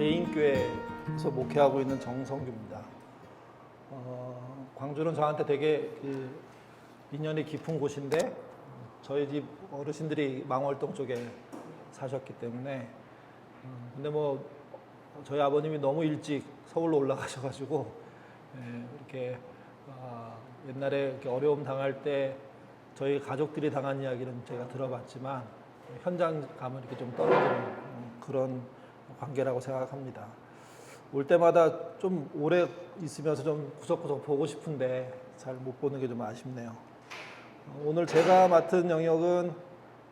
개인교회에서 목회하고 있는 정성규입니다. 광주는 저한테 되게 인연이 깊은 곳인데 저희 집 어르신들이 망월동 쪽에 사셨기 때문에 근데 뭐 저희 아버님이 너무 일찍 서울로 올라가셔가지고 이렇게 옛날에 이렇게 어려움 당할 때 저희 가족들이 당한 이야기는 제가 들어봤지만 현장감은 이렇게 좀 떨어지는 그런 관계라고 생각합니다. 올 때마다 좀 오래 있으면서 좀 구석구석 보고 싶은데 잘 못 보는 게 좀 아쉽네요. 오늘 제가 맡은 영역은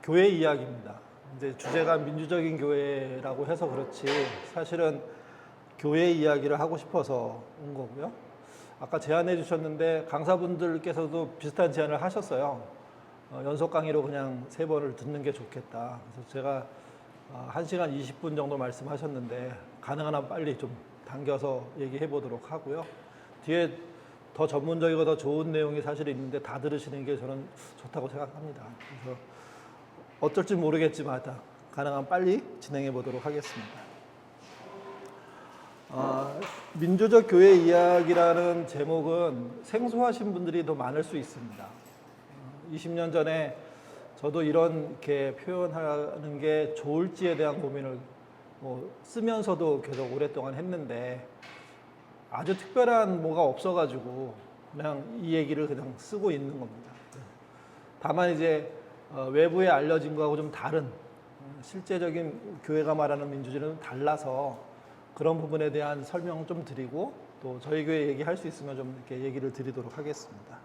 교회 이야기입니다. 이제 주제가 민주적인 교회라고 해서 그렇지 사실은 교회 이야기를 하고 싶어서 온 거고요. 아까 제안해 주셨는데 강사분들께서도 비슷한 제안을 하셨어요. 연속 강의로 그냥 3번을 듣는 게 좋겠다. 그래서 제가 1시간 20분 정도 말씀하셨는데 가능한 한 빨리 좀 당겨서 얘기해 보도록 하고요. 뒤에 더 전문적이고 더 좋은 내용이 사실 있는데 다 들으시는 게 저는 좋다고 생각합니다. 그래서 어쩔지 모르겠지만 가능한 빨리 진행해 보도록 하겠습니다. 민주적 교회 이야기라는 제목은 생소하신 분들이 더 많을 수 있습니다. 20년 전에 저도 이렇게 표현하는 게 좋을지에 대한 고민을 쓰면서도 계속 오랫동안 했는데 아주 특별한 뭐가 없어가지고 그냥 이 얘기를 그냥 쓰고 있는 겁니다. 다만 이제 외부에 알려진 거하고 좀 다른 실제적인 교회가 말하는 민주주의는 달라서 그런 부분에 대한 설명 좀 드리고 또 저희 교회 얘기할 수 있으면 좀 이렇게 얘기를 드리도록 하겠습니다.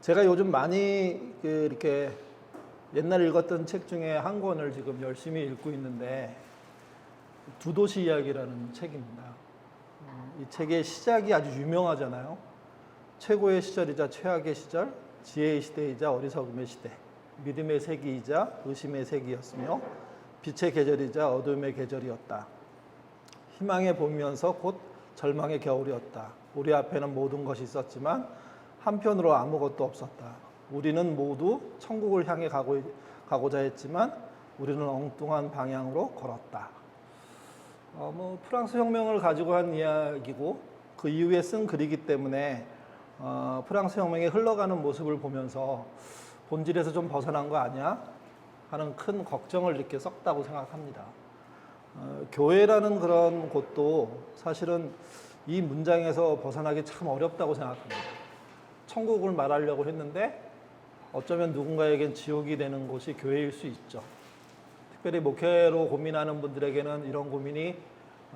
제가 요즘 많이 이렇게 옛날 읽었던 책 중에 한 권을 지금 열심히 읽고 있는데 두 도시 이야기라는 책입니다. 이 책의 시작이 아주 유명하잖아요. 최고의 시절이자 최악의 시절, 지혜의 시대이자 어리석음의 시대, 믿음의 세기이자 의심의 세기였으며 빛의 계절이자 어둠의 계절이었다. 희망의 봄이면서 곧 절망의 겨울이었다. 우리 앞에는 모든 것이 있었지만 한편으로 아무것도 없었다. 우리는 모두 천국을 향해 가고자 했지만 우리는 엉뚱한 방향으로 걸었다. 프랑스 혁명을 가지고 한 이야기고 그 이후에 쓴 글이기 때문에 프랑스 혁명이 흘러가는 모습을 보면서 본질에서 좀 벗어난 거 아니야? 하는 큰 걱정을 이렇게 썩다고 생각합니다. 교회라는 그런 곳도 사실은 이 문장에서 벗어나기 참 어렵다고 생각합니다. 천국을 말하려고 했는데 어쩌면 누군가에겐 지옥이 되는 곳이 교회일 수 있죠. 특별히 목회로 고민하는 분들에게는 이런 고민이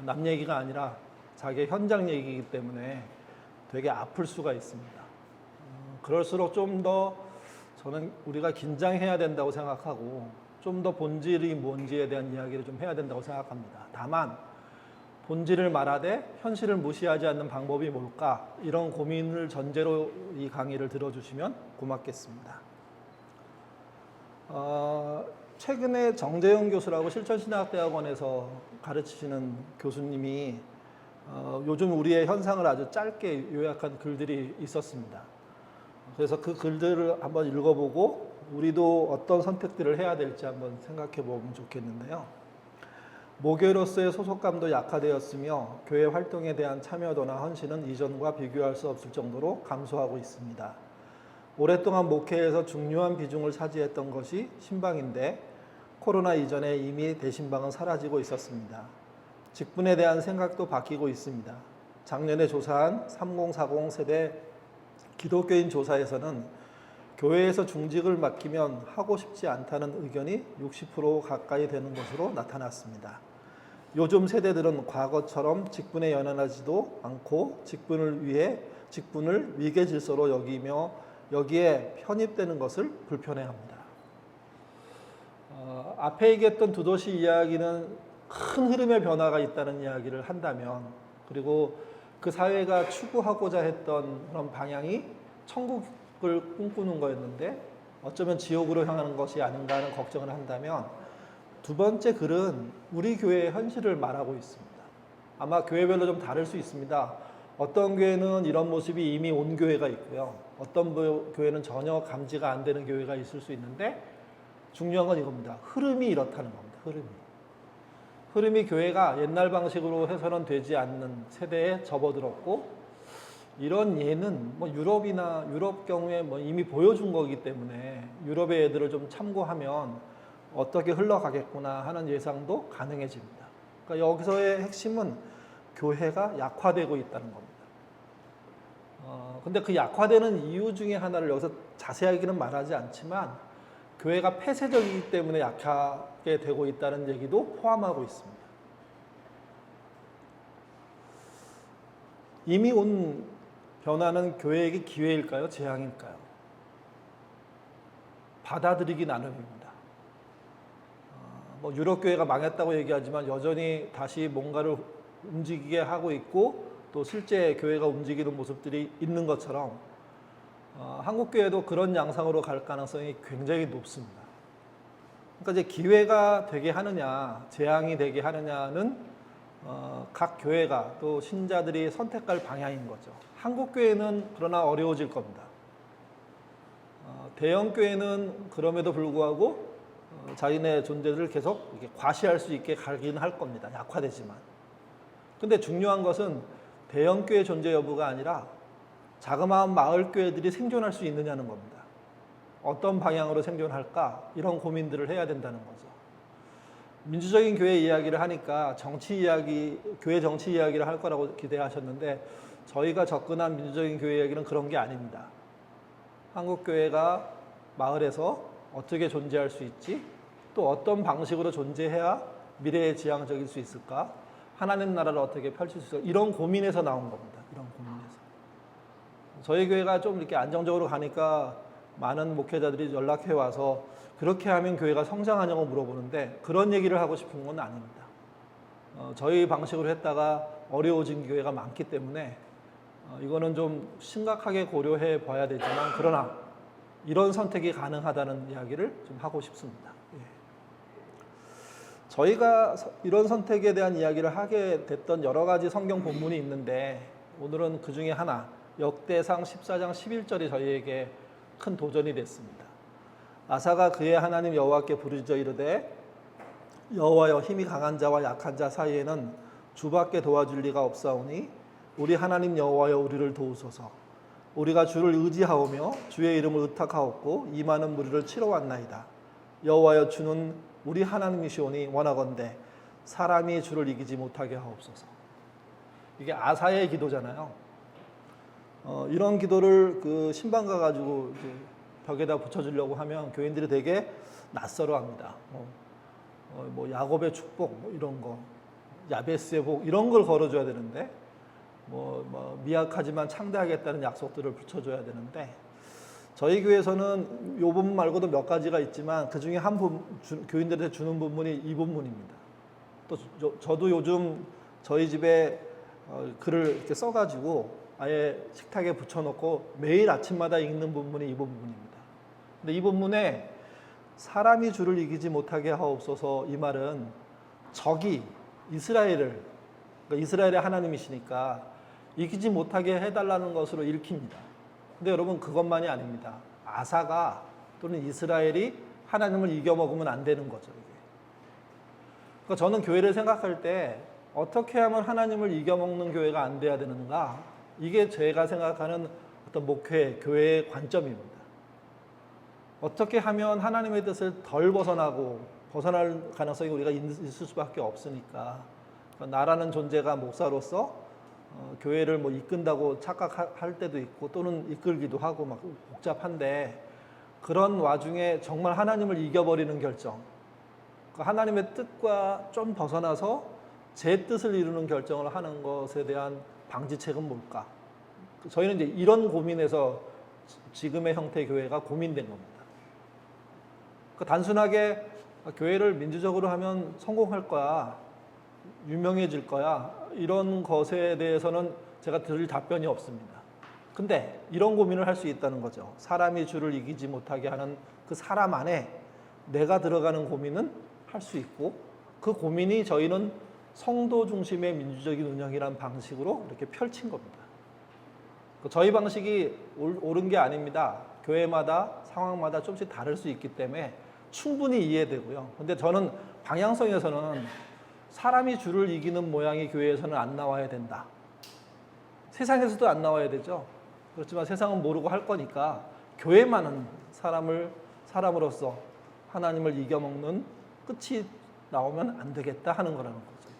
남 얘기가 아니라 자기의 현장 얘기이기 때문에 되게 아플 수가 있습니다. 그럴수록 좀 더 저는 우리가 긴장해야 된다고 생각하고 좀 더 본질이 뭔지에 대한 이야기를 좀 해야 된다고 생각합니다. 다만 본질을 말하되 현실을 무시하지 않는 방법이 뭘까? 이런 고민을 전제로 이 강의를 들어주시면 고맙겠습니다. 최근에 정재영 교수라고 실천신학대학원에서 가르치시는 교수님이 요즘 우리의 현상을 아주 짧게 요약한 글들이 있었습니다. 그래서 그 글들을 한번 읽어보고 우리도 어떤 선택들을 해야 될지 한번 생각해 보면 좋겠는데요. 모교로서의 소속감도 약화되었으며 교회 활동에 대한 참여도나 헌신은 이전과 비교할 수 없을 정도로 감소하고 있습니다. 오랫동안 목회에서 중요한 비중을 차지했던 것이 신방인데 코로나 이전에 이미 대신방은 사라지고 있었습니다. 직분에 대한 생각도 바뀌고 있습니다. 작년에 조사한 3040 세대 기독교인 조사에서는 교회에서 중직을 맡기면 하고 싶지 않다는 의견이 60% 가까이 되는 것으로 나타났습니다. 요즘 세대들은 과거처럼 직분에 연연하지도 않고 직분을 위계 질서로 여기며 여기에 편입되는 것을 불편해합니다. 앞에 얘기했던 두 도시 이야기는 큰 흐름의 변화가 있다는 이야기를 한다면 그리고 그 사회가 추구하고자 했던 그런 방향이 천국을 꿈꾸는 거였는데 어쩌면 지옥으로 향하는 것이 아닌가 하는 걱정을 한다면 두 번째 글은 우리 교회의 현실을 말하고 있습니다. 아마 교회별로 좀 다를 수 있습니다. 어떤 교회는 이런 모습이 이미 온 교회가 있고요. 어떤 교회는 전혀 감지가 안 되는 교회가 있을 수 있는데 중요한 건 이겁니다. 흐름이 이렇다는 겁니다. 흐름이 교회가 옛날 방식으로 해서는 되지 않는 세대에 접어들었고, 이런 예는 뭐 유럽 경우에 뭐 이미 보여준 거기 때문에 유럽의 예들을 좀 참고하면 어떻게 흘러가겠구나 하는 예상도 가능해집니다. 그러니까 여기서의 핵심은 교회가 약화되고 있다는 겁니다. 근데 그 약화되는 이유 중에 하나를 여기서 자세하게는 말하지 않지만 교회가 폐쇄적이기 때문에 약하게 되고 있다는 얘기도 포함하고 있습니다. 이미 온 변화는 교회에게 기회일까요? 재앙일까요? 받아들이기 나름입니다. 뭐 유럽 교회가 망했다고 얘기하지만 여전히 다시 뭔가를 움직이게 하고 있고 또 실제 교회가 움직이는 모습들이 있는 것처럼 한국 교회도 그런 양상으로 갈 가능성이 굉장히 높습니다. 그러니까 이제 기회가 되게 하느냐, 재앙이 되게 하느냐는 각 교회가 또 신자들이 선택할 방향인 거죠. 한국 교회는 그러나 어려워질 겁니다. 대형 교회는 그럼에도 불구하고 자기네 존재를 계속 이렇게 과시할 수 있게 가긴 할 겁니다. 약화되지만. 근데 중요한 것은 대형 교회 존재 여부가 아니라 자그마한 마을 교회들이 생존할 수 있느냐는 겁니다. 어떤 방향으로 생존할까? 이런 고민들을 해야 된다는 거죠. 민주적인 교회 이야기를 하니까 교회 정치 이야기를 할 거라고 기대하셨는데 저희가 접근한 민주적인 교회 이야기는 그런 게 아닙니다. 한국 교회가 마을에서 어떻게 존재할 수 있지? 또 어떤 방식으로 존재해야 미래에 지향적일 수 있을까? 하나님 나라를 어떻게 펼칠 수 있을까? 이런 고민에서 나온 겁니다. 이런 고민에서. 저희 교회가 좀 이렇게 안정적으로 가니까 많은 목회자들이 연락해 와서 그렇게 하면 교회가 성장하냐고 물어보는데 그런 얘기를 하고 싶은 건 아닙니다. 저희 방식으로 했다가 어려워진 교회가 많기 때문에 이거는 좀 심각하게 고려해 봐야 되지만 그러나 이런 선택이 가능하다는 이야기를 좀 하고 싶습니다. 예. 저희가 이런 선택에 대한 이야기를 하게 됐던 여러 가지 성경 본문이 있는데 오늘은 그 중에 하나 역대상 14장 11절이 저희에게 큰 도전이 됐습니다. 아사가 그의 하나님 여호와께 부르짖어 이르되 여호와여 힘이 강한 자와 약한 자 사이에는 주밖에 도와줄 리가 없사오니 우리 하나님 여호와여 우리를 도우소서. 우리가 주를 의지하오며 주의 이름을 의탁하옵고 이 많은 무리를 치러 왔나이다. 여호와여 주는 우리 하나님이시오니 원하건대 사람이 주를 이기지 못하게 하옵소서. 이게 아사의 기도잖아요. 이런 기도를 그 신방 가가지고 이제 벽에다 붙여주려고 하면 교인들이 되게 낯설어합니다. 뭐 야곱의 축복 뭐 이런 거, 야베스의 복 이런 걸 걸어줘야 되는데 뭐 미약하지만 창대하겠다는 약속들을 붙여줘야 되는데 저희 교회에서는 요 부분 말고도 몇 가지가 있지만 그 중에 한 부분 교인들한테 주는 부분이 이 부분입니다. 또 저도 요즘 저희 집에 글을 이렇게 써가지고 아예 식탁에 붙여놓고 매일 아침마다 읽는 부분이 이 부분입니다. 근데 이 부분에 사람이 주를 이기지 못하게 하옵소서 이 말은 적이 이스라엘을 그러니까 이스라엘의 하나님이시니까 이기지 못하게 해달라는 것으로 읽힙니다. 근데 여러분 그것만이 아닙니다. 아사가 또는 이스라엘이 하나님을 이겨먹으면 안 되는 거죠. 이게. 그러니까 저는 교회를 생각할 때 어떻게 하면 하나님을 이겨먹는 교회가 안 돼야 되는가? 이게 제가 생각하는 어떤 목회, 교회의 관점입니다. 어떻게 하면 하나님의 뜻을 덜 벗어날 가능성이 우리가 있을 수밖에 없으니까 나라는 존재가 목사로서 교회를 뭐 이끈다고 착각할 때도 있고 또는 이끌기도 하고 막 복잡한데 그런 와중에 정말 하나님을 이겨버리는 결정, 하나님의 뜻과 좀 벗어나서 제 뜻을 이루는 결정을 하는 것에 대한 방지책은 뭘까? 저희는 이제 이런 고민에서 지금의 형태의 교회가 고민된 겁니다. 단순하게 교회를 민주적으로 하면 성공할 거야, 유명해질 거야, 이런 것에 대해서는 제가 드릴 답변이 없습니다. 근데 이런 고민을 할 수 있다는 거죠. 사람이 주를 이기지 못하게 하는 그 사람 안에 내가 들어가는 고민은 할 수 있고 그 고민이 저희는 성도 중심의 민주적인 운영이라는 방식으로 이렇게 펼친 겁니다. 저희 방식이 옳은 게 아닙니다. 교회마다 상황마다 조금씩 다를 수 있기 때문에 충분히 이해되고요. 근데 저는 방향성에서는 사람이 주를 이기는 모양이 교회에서는 안 나와야 된다. 세상에서도 안 나와야 되죠. 그렇지만 세상은 모르고 할 거니까 교회만은 사람으로서 하나님을 이겨먹는 끝이 나오면 안 되겠다 하는 거라는 거죠.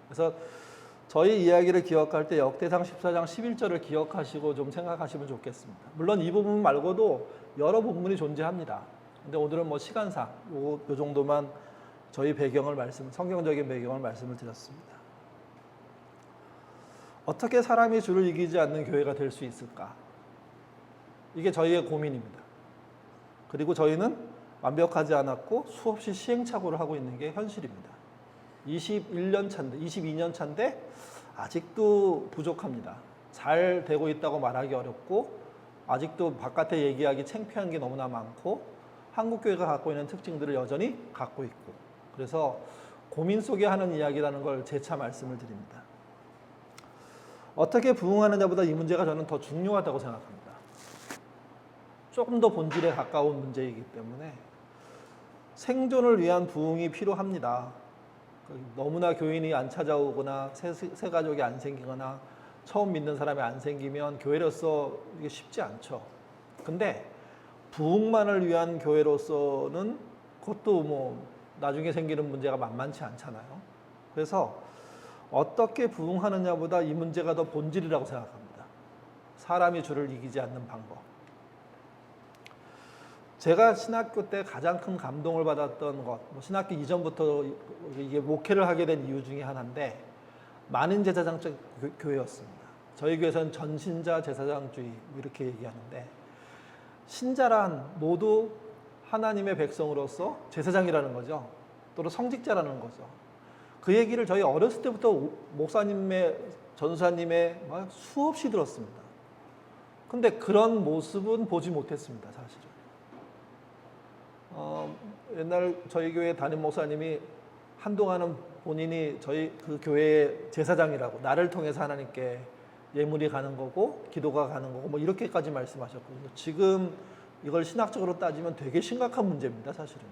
그래서 저희 이야기를 기억할 때 역대상 14장 11절을 기억하시고 좀 생각하시면 좋겠습니다. 물론 이 부분 말고도 여러 부분이 존재합니다. 근데 오늘은 뭐 시간상 요 정도만 저희 성경적인 배경을 말씀을 드렸습니다. 어떻게 사람이 주를 이기지 않는 교회가 될 수 있을까? 이게 저희의 고민입니다. 그리고 저희는 완벽하지 않았고 수없이 시행착오를 하고 있는 게 현실입니다. 21년 차인데, 22년 차인데 아직도 부족합니다. 잘 되고 있다고 말하기 어렵고 아직도 바깥에 얘기하기 창피한 게 너무나 많고 한국교회가 갖고 있는 특징들을 여전히 갖고 있고, 그래서 고민 속에 하는 이야기라는 걸 재차 말씀을 드립니다. 어떻게 부흥하느냐보다 이 문제가 저는 더 중요하다고 생각합니다. 조금 더 본질에 가까운 문제이기 때문에 생존을 위한 부흥이 필요합니다. 너무나 교인이 안 찾아오거나 새 가족이 안 생기거나 처음 믿는 사람이 안 생기면 교회로서 이게 쉽지 않죠. 근데 부흥만을 위한 교회로서는 그것도 뭐 나중에 생기는 문제가 만만치 않잖아요. 그래서 어떻게 부흥하느냐보다 이 문제가 더 본질이라고 생각합니다. 사람이 주를 이기지 않는 방법. 제가 신학교 때 가장 큰 감동을 받았던 것, 신학교 이전부터 이게 목회를 하게 된 이유 중에 하나인데 만인 제사장적 교회였습니다. 저희 교회에서는 전신자 제사장주의 이렇게 얘기하는데, 신자란 모두 하나님의 백성으로서 제사장이라는 거죠. 또는 성직자라는 거죠. 그 얘기를 저희 어렸을 때부터 목사님의, 전사님의 수없이 들었습니다. 근데 그런 모습은 보지 못했습니다, 사실은. 옛날 저희 교회 담임 목사님이 한동안은 본인이 저희 그 교회의 제사장이라고, 나를 통해서 하나님께 예물이 가는 거고 기도가 가는 거고 뭐 이렇게까지 말씀하셨거든요. 지금 이걸 신학적으로 따지면 되게 심각한 문제입니다, 사실은요.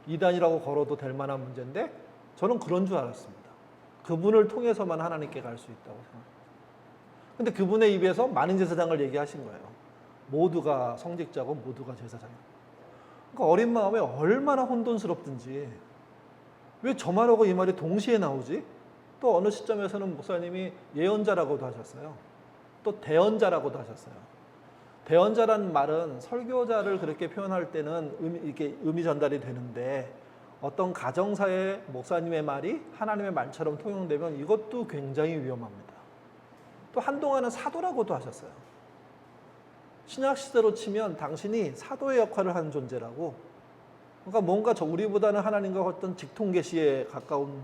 이단이라고 걸어도 될 만한 문제인데 저는 그런 줄 알았습니다. 그분을 통해서만 하나님께 갈 수 있다고 생각합니다. 근데 그분의 입에서 만인 제사장을 얘기하신 거예요. 모두가 성직자고 모두가 제사장이고. 그러니까 어린 마음에 얼마나 혼돈스럽든지 왜 저 말하고 이 말이 동시에 나오지? 또 어느 시점에서는 목사님이 예언자라고도 하셨어요. 또 대언자라고도 하셨어요. 대언자라는 말은 설교자를 그렇게 표현할 때는 이렇게 의미 전달이 되는데 어떤 가정사의 목사님의 말이 하나님의 말처럼 통용되면 이것도 굉장히 위험합니다. 또 한동안은 사도라고도 하셨어요. 신약시대로 치면 당신이 사도의 역할을 하는 존재라고. 그러니까 뭔가 우리보다는 하나님과 어떤 직통계시에 가까운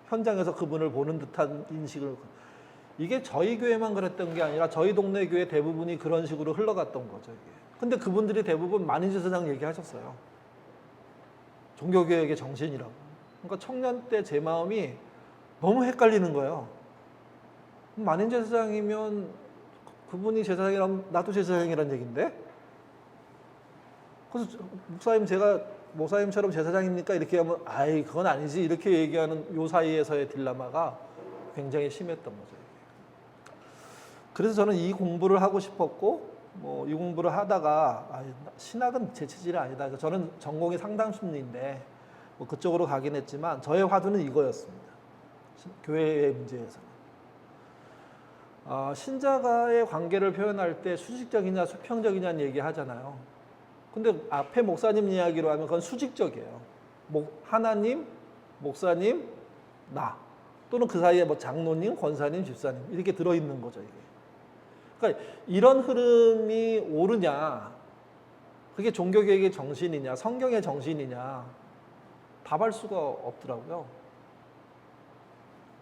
현장에서 그분을 보는 듯한 인식을. 이게 저희 교회만 그랬던 게 아니라 저희 동네 교회 대부분이 그런 식으로 흘러갔던 거죠. 이게. 근데 그분들이 대부분 만인제사장 얘기하셨어요. 종교개혁의 정신이라고. 그러니까 청년 때 제 마음이 너무 헷갈리는 거예요. 만인제사장이면 그분이 제사장이라면 나도 제사장이라는 얘기인데? 그래서 목사님, 제가 목사님처럼 제사장입니까? 이렇게 하면 아이 그건 아니지 이렇게 얘기하는 요 사이에서의 딜레마가 굉장히 심했던 거죠. 그래서 저는 이 공부를 하고 싶었고 이 공부를 하다가 신학은 제 체질이 아니다. 저는 전공이 상담심리인데 그쪽으로 가긴 했지만 저의 화두는 이거였습니다. 교회의 문제에서는. 신자가의 관계를 표현할 때 수직적이냐 수평적이냐는 얘기 하잖아요. 근데 앞에 목사님 이야기로 하면 그건 수직적이에요. 하나님, 목사님, 나. 또는 그 사이에 장로님, 권사님, 집사님 이렇게 들어있는 거죠, 이게. 그러니까 이런 흐름이 옳으냐, 그게 종교개혁의 정신이냐, 성경의 정신이냐 답할 수가 없더라고요.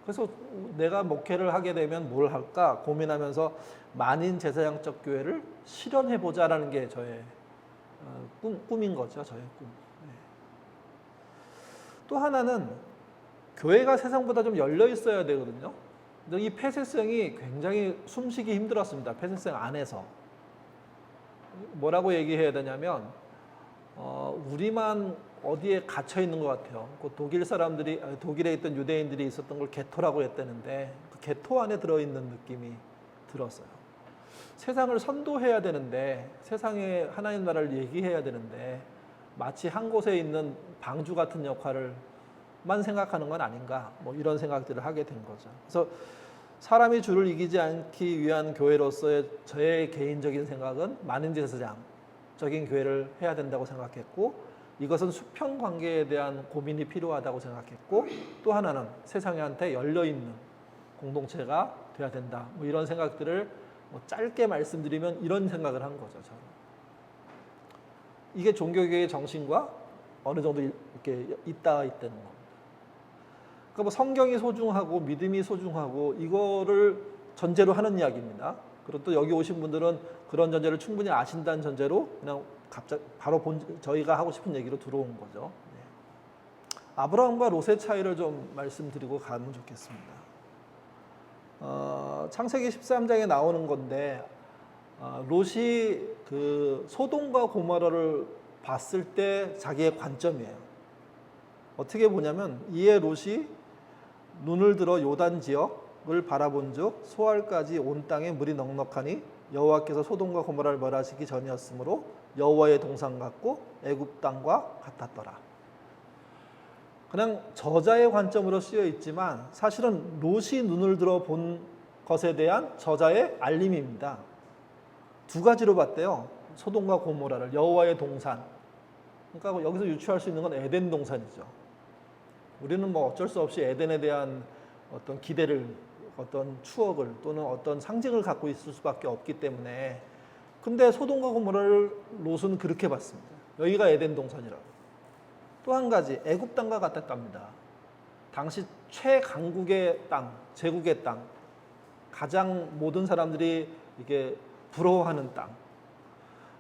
그래서 내가 목회를 하게 되면 뭘 할까 고민하면서 만인 제사장적 교회를 실현해보자라는 게 저의 꿈인 거죠. 저의 꿈. 네. 또 하나는 교회가 세상보다 좀 열려 있어야 되거든요. 이 폐쇄성이 굉장히 숨쉬기 힘들었습니다. 폐쇄성 안에서. 뭐라고 얘기해야 되냐면 우리만 어디에 갇혀 있는 것 같아요. 그 독일 사람들이 독일에 있던 유대인들이 있었던 걸 게토라고 했다는데 그 게토 안에 들어있는 느낌이 들었어요. 세상을 선도해야 되는데 세상에 하나님 나라를 얘기해야 되는데 마치 한 곳에 있는 방주 같은 역할을만 생각하는 건 아닌가 뭐 이런 생각들을 하게 된 거죠. 그래서 사람이 주를 이기지 않기 위한 교회로서의 저의 개인적인 생각은 많은 제사장적인 교회를 해야 된다고 생각했고 이것은 수평 관계에 대한 고민이 필요하다고 생각했고 또 하나는 세상한테 열려있는 공동체가 돼야 된다. 뭐 이런 생각들을 뭐 짧게 말씀드리면 이런 생각을 한 거죠. 저는. 이게 종교개혁의 정신과 어느 정도 이렇게 있다는 겁니다. 그러니까 뭐 성경이 소중하고 믿음이 소중하고 이거를 전제로 하는 이야기입니다. 그리고 또 여기 오신 분들은 그런 전제를 충분히 아신다는 전제로 그냥 갑자기 바로 저희가 하고 싶은 얘기로 들어온 거죠. 아브라함과 롯의 차이를 좀 말씀드리고 가면 좋겠습니다. 창세기 13장에 나오는 건데 롯이 그 소돔과 고모라를 봤을 때 자기의 관점이에요. 어떻게 보냐면 이에 롯이 눈을 들어 요단 지역을 바라본즉 소알까지 온 땅에 물이 넉넉하니 여호와께서 소돔과 고모라를 멸하시기 전이었으므로 여호와의 동산 같고 애굽 땅과 같았더라. 그냥 저자의 관점으로 쓰여 있지만 사실은 롯이 눈을 들어 본 것에 대한 저자의 알림입니다. 두 가지로 봤대요. 소돔과 고모라를 여호와의 동산. 그러니까 여기서 유추할 수 있는 건 에덴 동산이죠. 우리는 뭐 어쩔 수 없이 에덴에 대한 어떤 기대를, 어떤 추억을 또는 어떤 상징을 갖고 있을 수밖에 없기 때문에 근데 소돔과 고모라를 롯은 그렇게 봤습니다. 여기가 에덴 동산이라고. 또 한 가지 애굽 땅과 같았답니다. 당시 최강국의 땅, 제국의 땅, 가장 모든 사람들이 이게 부러워하는 땅.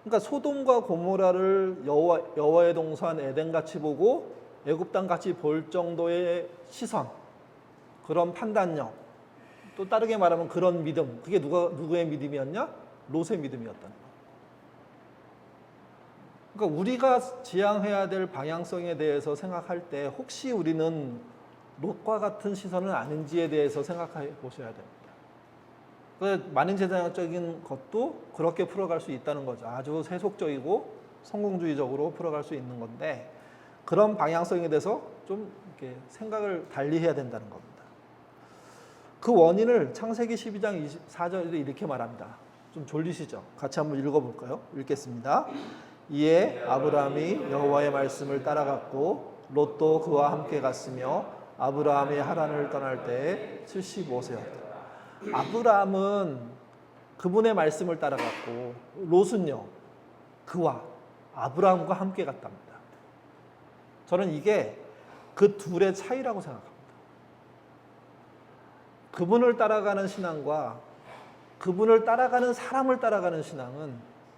그러니까 소돔과 고모라를 여호와의 동산 에덴 같이 보고 애굽 땅 같이 볼 정도의 시선, 그런 판단력, 또 다르게 말하면 그런 믿음, 그게 누구의 믿음이었냐? 롯의 믿음이었다는 거예요. 그러니까 우리가 지향해야 될 방향성에 대해서 생각할 때 혹시 우리는 롯과 같은 시선은 아닌지에 대해서 생각해 보셔야 됩니다. 만인제사장적인 것도 그렇게 풀어갈 수 있다는 거죠. 아주 세속적이고 성공주의적으로 풀어갈 수 있는 건데 그런 방향성에 대해서 좀 이렇게 생각을 달리 해야 된다는 겁니다. 그 원인을 창세기 12장 24절에 이렇게 말합니다. 좀 졸리시죠? 같이 한번 읽어볼까요? 읽겠습니다. 이에 아브라함이 여호와의 말씀을 따라갔고 롯도 그와 함께 갔으며 아브라함이 하란을 떠날 때에 75세였다. 아브라함은 그분의 말씀을 따라갔고 롯은요 그와 아브라함과 함께 갔답니다. 저는 이게 그 둘의 차이라고 생각합니다. 그분을 따라가는 신앙과 그분을 따라가는 사람을 따라가는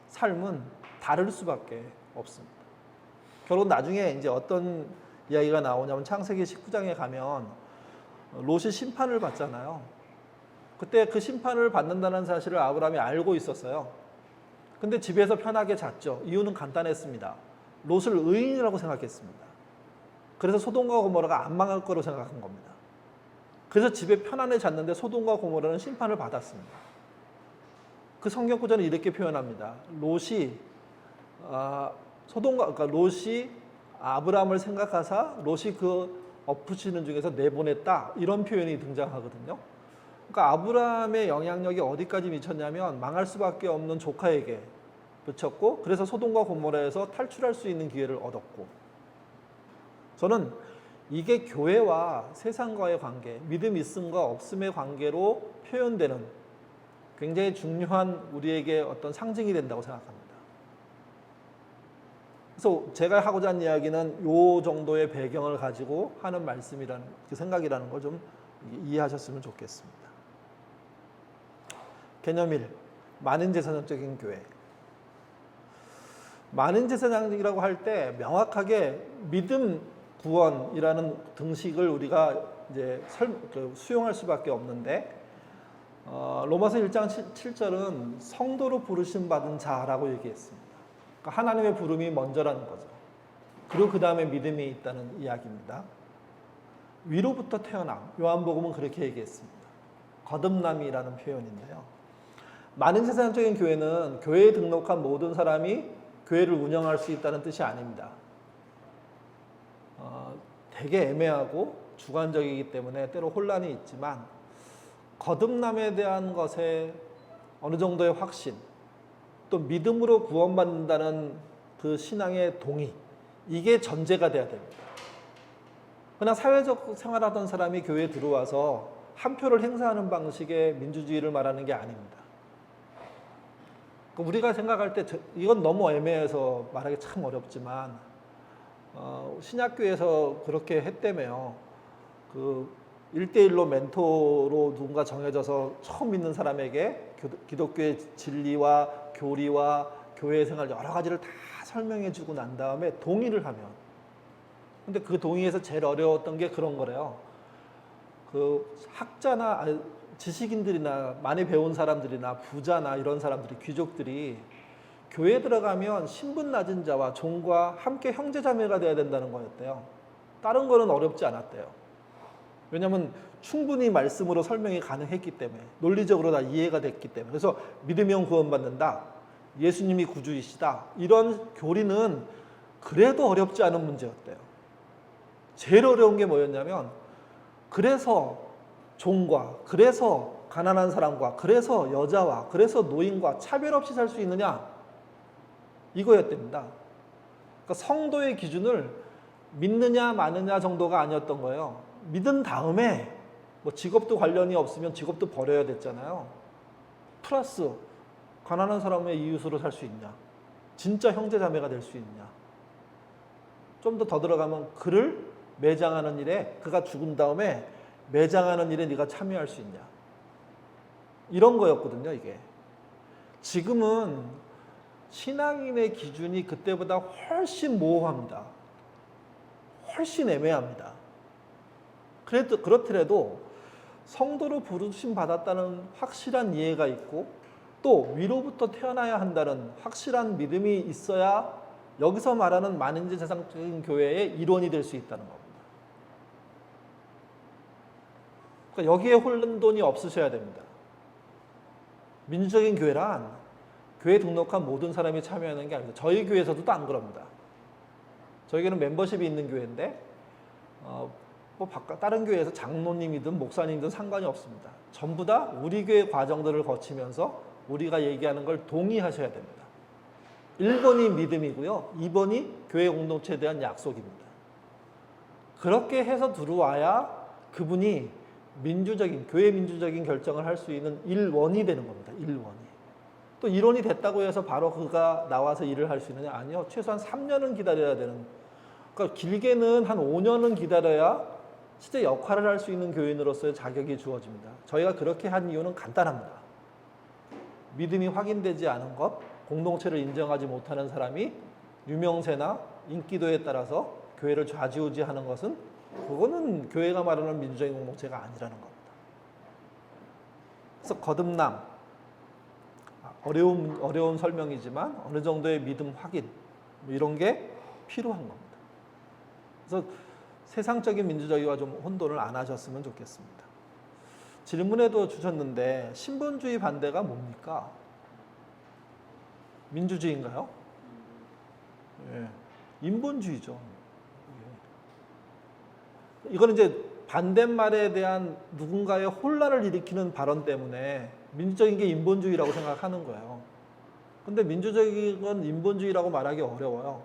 삶은 다를 수밖에 없습니다. 결국 나중에 이제 어떤 이야기가 나오냐면 창세기 19장에 가면 롯이 심판을 받잖아요. 그때 그 심판을 받는다는 사실을 아브라함이 알고 있었어요. 근데 집에서 편하게 잤죠. 이유는 간단했습니다. 롯을 의인이라고 생각했습니다. 그래서 소돔과 고모라가 안 망할 거로 생각한 겁니다. 그래서 집에 편안해 잤는데 소돔과 고모라는 심판을 받았습니다. 그 성경 구절은 이렇게 표현합니다. 롯이 아브라함을 생각하사 롯이 그 엎으시는 중에서 내보냈다 이런 표현이 등장하거든요. 그러니까 아브라함의 영향력이 어디까지 미쳤냐면 망할 수밖에 없는 조카에게 미쳤고 그래서 소돔과 고모라에서 탈출할 수 있는 기회를 얻었고 저는 이게 교회와 세상과의 관계, 믿음 있음과 없음의 관계로 표현되는 굉장히 중요한 우리에게 어떤 상징이 된다고 생각합니다. 그래서 제가 하고자 하는 이야기는 이 정도의 배경을 가지고 하는 말씀이라는 그 생각이라는 걸 좀 이해하셨으면 좋겠습니다. 개념 1. 만인제사장적인 교회. 만인제사장이라고 할 때 명확하게 믿음 구원이라는 등식을 우리가 이제 수용할 수밖에 없는데 로마서 1장 7절은 성도로 부르심 받은 자라고 얘기했습니다. 그러니까 하나님의 부름이 먼저라는 거죠. 그리고 그 다음에 믿음이 있다는 이야기입니다. 위로부터 태어남, 요한복음은 그렇게 얘기했습니다. 거듭남이라는 표현인데요. 많은 세상적인 교회는 교회에 등록한 모든 사람이 교회를 운영할 수 있다는 뜻이 아닙니다. 되게 애매하고 주관적이기 때문에 때로 혼란이 있지만 거듭남에 대한 것에 어느 정도의 확신, 또 믿음으로 구원받는다는 그 신앙의 동의, 이게 전제가 돼야 됩니다. 그냥 사회적 생활하던 사람이 교회에 들어와서 한 표를 행사하는 방식의 민주주의를 말하는 게 아닙니다. 우리가 생각할 때 이건 너무 애매해서 말하기 참 어렵지만 신약교회에서 그렇게 했다며요. 그 1대1로 멘토로 누군가 정해져서 처음 믿는 사람에게 기독교의 진리와 교리와 교회 생활 여러 가지를 다 설명해 주고 난 다음에 동의를 하면, 근데 그 동의에서 제일 어려웠던 게 그런 거래요. 그 학자나 지식인들이나 많이 배운 사람들이나 부자나 이런 사람들이, 귀족들이 교회에 들어가면 신분 낮은 자와 종과 함께 형제자매가 돼야 된다는 거였대요. 다른 거는 어렵지 않았대요. 왜냐하면 충분히 말씀으로 설명이 가능했기 때문에, 논리적으로 다 이해가 됐기 때문에. 그래서 믿으면 구원받는다, 예수님이 구주이시다, 이런 교리는 그래도 어렵지 않은 문제였대요. 제일 어려운 게 뭐였냐면, 그래서 종과, 그래서 가난한 사람과, 그래서 여자와, 그래서 노인과 차별 없이 살 수 있느냐, 이거였답니다. 그러니까 성도의 기준을 믿느냐 마느냐 정도가 아니었던 거예요. 믿은 다음에 뭐 직업도 관련이 없으면 직업도 버려야 됐잖아요. 플러스 가난한 사람의 이웃으로 살 수 있냐, 진짜 형제자매가 될 수 있냐, 좀 더 들어가면 그를 매장하는 일에, 그가 죽은 다음에 매장하는 일에 네가 참여할 수 있냐, 이런 거였거든요. 이게 지금은 신앙인의 기준이 그때보다 훨씬 모호합니다. 훨씬 애매합니다. 그래도 그렇더라도 성도로 부르심 받았다는 확실한 이해가 있고, 또 위로부터 태어나야 한다는 확실한 믿음이 있어야 여기서 말하는 만인제사상적인 교회의 일원이 될 수 있다는 겁니다. 그러니까 여기에 혼돈이 없으셔야 됩니다. 민주적인 교회란 교회 등록한 모든 사람이 참여하는 게 아닙니다. 저희 교회에서도 안 그럽니다. 저희 교회는 멤버십이 있는 교회인데 다른 교회에서 장로님이든 목사님이든 상관이 없습니다. 전부 다 우리 교회 과정들을 거치면서 우리가 얘기하는 걸 동의하셔야 됩니다. 1번이 믿음이고요, 2번이 교회 공동체에 대한 약속입니다. 그렇게 해서 들어와야 그분이 교회 민주적인 결정을 할 수 있는 일원이 되는 겁니다. 일원이. 또 일원이 됐다고 해서 바로 그가 나와서 일을 할 수 있느냐? 아니요. 최소한 3년은 기다려야 되는, 그러니까 길게는 한 5년은 기다려야 실제 역할을 할 수 있는 교인으로서의 자격이 주어집니다. 저희가 그렇게 한 이유는 간단합니다. 믿음이 확인되지 않은 것, 공동체를 인정하지 못하는 사람이 유명세나 인기도에 따라서 교회를 좌지우지하는 것은, 그거는 교회가 말하는 민주적인 공동체가 아니라는 겁니다. 그래서 거듭남, 어려운 설명이지만 어느 정도의 믿음 확인, 이런 게 필요한 겁니다. 그래서 세상적인 민주주의와 좀 혼돈을 안 하셨으면 좋겠습니다. 질문에도 주셨는데 신분주의 반대가 뭡니까? 민주주의인가요? 예, 인본주의죠. 이거는 이제 반대말에 대한 누군가의 혼란을 일으키는 발언 때문에 민주적인 게 인본주의라고 생각하는 거예요. 근데 민주적인 건 인본주의라고 말하기 어려워요.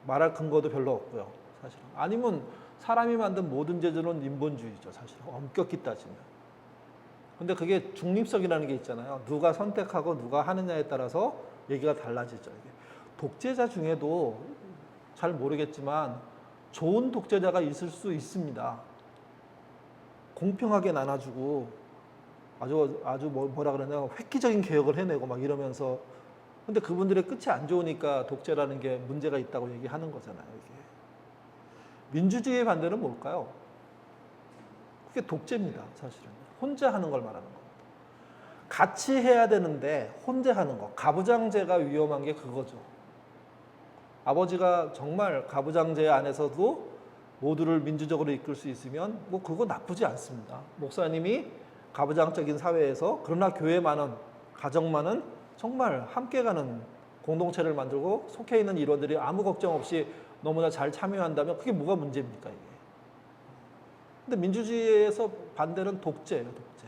말할 근거도 별로 없고요, 사실은. 아니면 사람이 만든 모든 제도는 인본주의죠, 사실은. 엄격히 따지면. 근데 그게 중립성이라는 게 있잖아요. 누가 선택하고 누가 하느냐에 따라서 얘기가 달라지죠. 이게. 독재자 중에도 잘 모르겠지만 좋은 독재자가 있을 수 있습니다. 공평하게 나눠주고 아주 뭐라 그러냐, 획기적인 개혁을 해내고 막 이러면서. 근데 그분들의 끝이 안 좋으니까 독재라는 게 문제가 있다고 얘기하는 거잖아요. 이게. 민주주의의 반대는 뭘까요? 그게 독재입니다, 사실은. 혼자 하는 걸 말하는 겁니다. 같이 해야 되는데 혼자 하는 거. 가부장제가 위험한 게 그거죠. 아버지가 정말 가부장제 안에서도 모두를 민주적으로 이끌 수 있으면 뭐 그거 나쁘지 않습니다. 목사님이 가부장적인 사회에서 그러나 교회만은 가정만은 정말 함께 가는 공동체를 만들고 속해 있는 일원들이 아무 걱정 없이 너무나 잘 참여한다면 그게 뭐가 문제입니까 이게. 근데 민주주의에서 반대는 독재예요, 독재.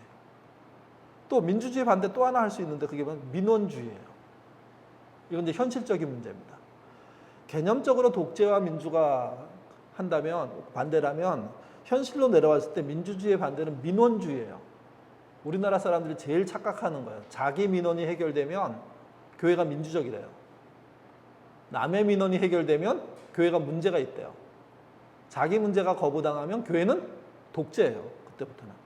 또 민주주의 반대 또 하나 할 수 있는데 그게 민원주의예요. 이건 이제 현실적인 문제입니다. 개념적으로 독재와 민주가 한다면 반대라면 현실로 내려왔을 때 민주주의의 반대는 민원주의예요. 우리나라 사람들이 제일 착각하는 거예요. 자기 민원이 해결되면 교회가 민주적이래요. 남의 민원이 해결되면 교회가 문제가 있대요. 자기 문제가 거부당하면 교회는 독재예요. 그때부터는.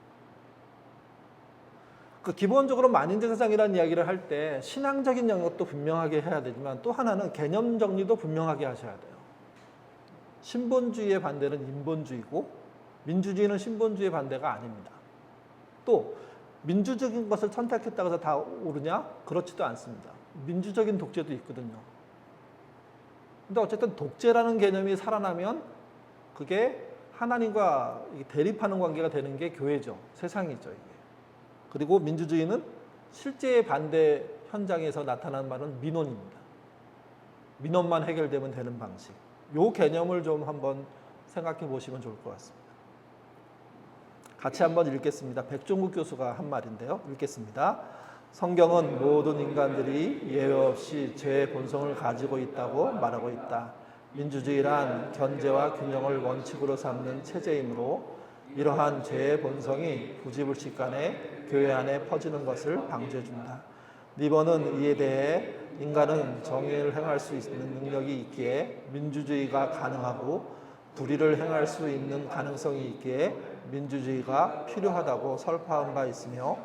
기본적으로 만인제 세상이라는 이야기를 할 때 신앙적인 영역도 분명하게 해야 되지만 또 하나는 개념 정리도 분명하게 하셔야 돼요. 신본주의의 반대는 인본주의고 민주주의는 신본주의의 반대가 아닙니다. 또 민주적인 것을 선택했다고 해서 다 옳으냐? 그렇지도 않습니다. 민주적인 독재도 있거든요. 근데 어쨌든 독재라는 개념이 살아나면 그게 하나님과 대립하는 관계가 되는 게 교회죠. 세상이죠. 이게. 그리고 민주주의는 실제의 반대 현장에서 나타나는 말은 민원입니다. 민원만 해결되면 되는 방식. 이 개념을 좀 한번 생각해 보시면 좋을 것 같습니다. 같이 한번 읽겠습니다. 백종국 교수가 한 말인데요. 읽겠습니다. 성경은 모든 인간들이 예외 없이 죄의 본성을 가지고 있다고 말하고 있다. 민주주의란 견제와 균형을 원칙으로 삼는 체제이므로 이러한 죄의 본성이 부지불식간에 교회 안에 퍼지는 것을 방지해준다. 리버는 이에 대해 인간은 정의를 행할 수 있는 능력이 있기에 민주주의가 가능하고 불의를 행할 수 있는 가능성이 있기에 민주주의가 필요하다고 설파한 바 있으며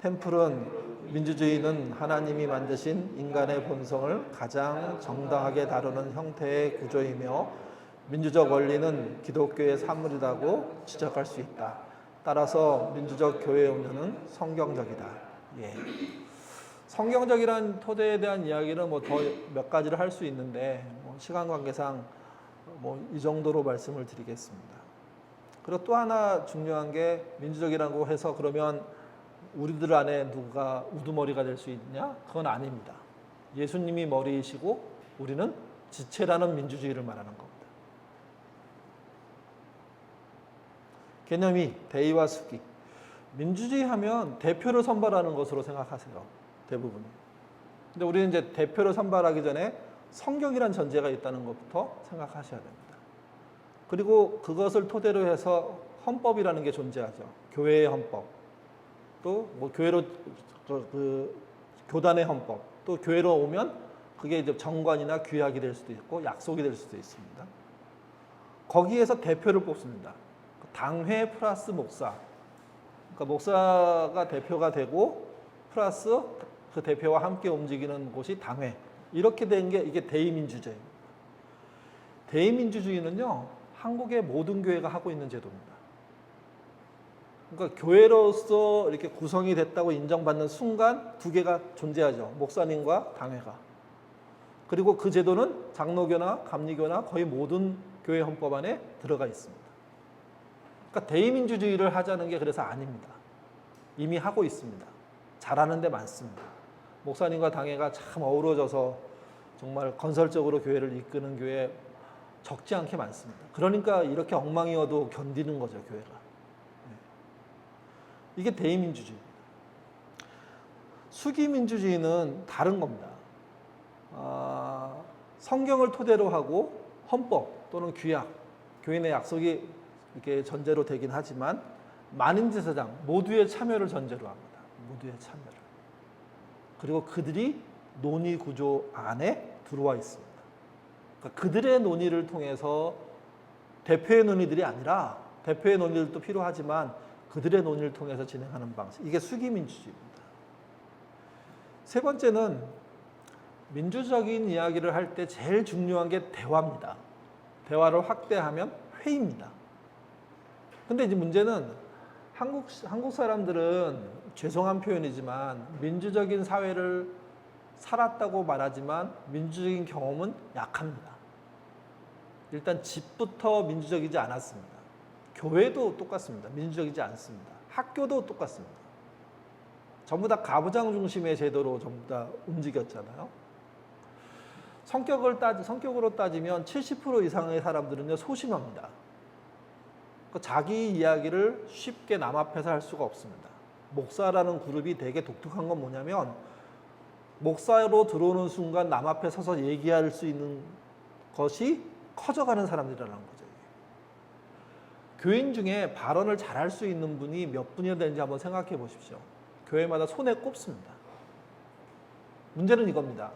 템플은 민주주의는 하나님이 만드신 인간의 본성을 가장 정당하게 다루는 형태의 구조이며 민주적 원리는 기독교의 사물이라고 지적할 수 있다. 따라서 민주적 교회 운영은 성경적이다. 예. 성경적이라는 토대에 대한 이야기는 뭐 더 몇 가지를 할 수 있는데 시간 관계상 이 정도로 말씀을 드리겠습니다. 그리고 또 하나 중요한 게 민주적이라고 해서 그러면 우리들 안에 누가 우두머리가 될 수 있냐? 그건 아닙니다. 예수님이 머리이시고 우리는 지체라는 민주주의를 말하는 겁니다. 개념 2, 대의와 수기. 민주주의 하면 대표를 선발하는 것으로 생각하세요. 대부분이. 근데 우리는 이제 대표를 선발하기 전에 성경이란 전제가 있다는 것부터 생각하셔야 됩니다. 그리고 그것을 토대로 해서 헌법이라는 게 존재하죠. 교회의 헌법. 또 교회로 교단의 헌법. 또 교회로 오면 그게 이제 정관이나 규약이 될 수도 있고 약속이 될 수도 있습니다. 거기에서 대표를 뽑습니다. 당회 플러스 목사. 그러니까 목사가 대표가 되고 플러스 그 대표와 함께 움직이는 곳이 당회. 이렇게 된 게 이게 대의민주주의입니다. 대의민주주의는요, 한국의 모든 교회가 하고 있는 제도입니다. 그러니까 교회로서 이렇게 구성이 됐다고 인정받는 순간 두 개가 존재하죠. 목사님과 당회가. 그리고 그 제도는 장로교나 감리교나 거의 모든 교회 헌법 안에 들어가 있습니다. 그러니까 대의민주주의를 하자는 게 그래서 아닙니다. 이미 하고 있습니다. 잘하는 데 많습니다. 목사님과 당회가 참 어우러져서 정말 건설적으로 교회를 이끄는 교회 적지 않게 많습니다. 그러니까 이렇게 엉망이어도 견디는 거죠, 교회가. 이게 대의민주주의입니다. 수기민주주의는 다른 겁니다. 성경을 토대로 하고 헌법 또는 규약, 교인의 약속이 이렇게 전제로 되긴 하지만 만인제사장 모두의 참여를 전제로 합니다. 모두의 참여를. 그리고 그들이 논의 구조 안에 들어와 있습니다. 그러니까 그들의 논의를 통해서 대표의 논의들이 아니라 대표의 논의들도 필요하지만 그들의 논의를 통해서 진행하는 방식. 이게 수기민주주의입니다. 세 번째는 민주적인 이야기를 할 때 제일 중요한 게 대화입니다. 대화를 확대하면 회의입니다. 근데 이제 문제는 한국 사람들은 죄송한 표현이지만 민주적인 사회를 살았다고 말하지만 민주적인 경험은 약합니다. 일단 집부터 민주적이지 않았습니다. 교회도 똑같습니다. 민주적이지 않습니다. 학교도 똑같습니다. 전부 다 가부장 중심의 제도로 전부 다 움직였잖아요. 성격으로 따지면 70% 이상의 사람들은요, 소심합니다. 자기 이야기를 쉽게 남 앞에서 할 수가 없습니다. 목사라는 그룹이 되게 독특한 건 뭐냐면, 목사로 들어오는 순간 남 앞에 서서 얘기할 수 있는 것이 커져가는 사람들이라는 거죠. 교인 중에 발언을 잘할 수 있는 분이 몇 분이나 되는지 한번 생각해 보십시오. 교회마다 손에 꼽습니다. 문제는 이겁니다.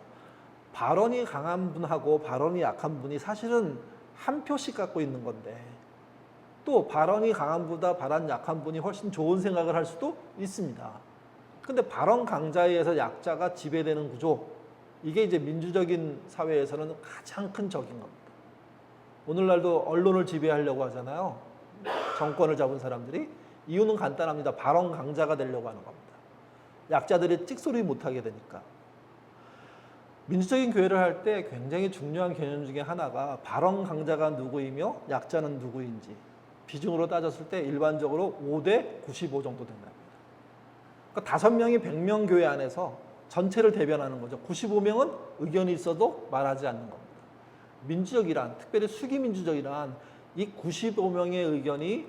발언이 강한 분하고 발언이 약한 분이 사실은 한 표씩 갖고 있는 건데, 또 발언이 강한 분보다 발언 약한 분이 훨씬 좋은 생각을 할 수도 있습니다. 근데 발언 강자에 의해서 약자가 지배되는 구조, 이게 이제 민주적인 사회에서는 가장 큰 적인 겁니다. 오늘날도 언론을 지배하려고 하잖아요. 정권을 잡은 사람들이. 이유는 간단합니다. 발언 강자가 되려고 하는 겁니다. 약자들이 찍소리 못하게 되니까. 민주적인 교회를 할 때 굉장히 중요한 개념 중에 하나가 발언 강자가 누구이며 약자는 누구인지 비중으로 따졌을 때 일반적으로 5대 95 정도 된답니다. 그러니까 5명이 100명 교회 안에서 전체를 대변하는 거죠. 95명은 의견이 있어도 말하지 않는 겁니다. 민주적이란, 특별히 수기민주적이란 이 95명의 의견이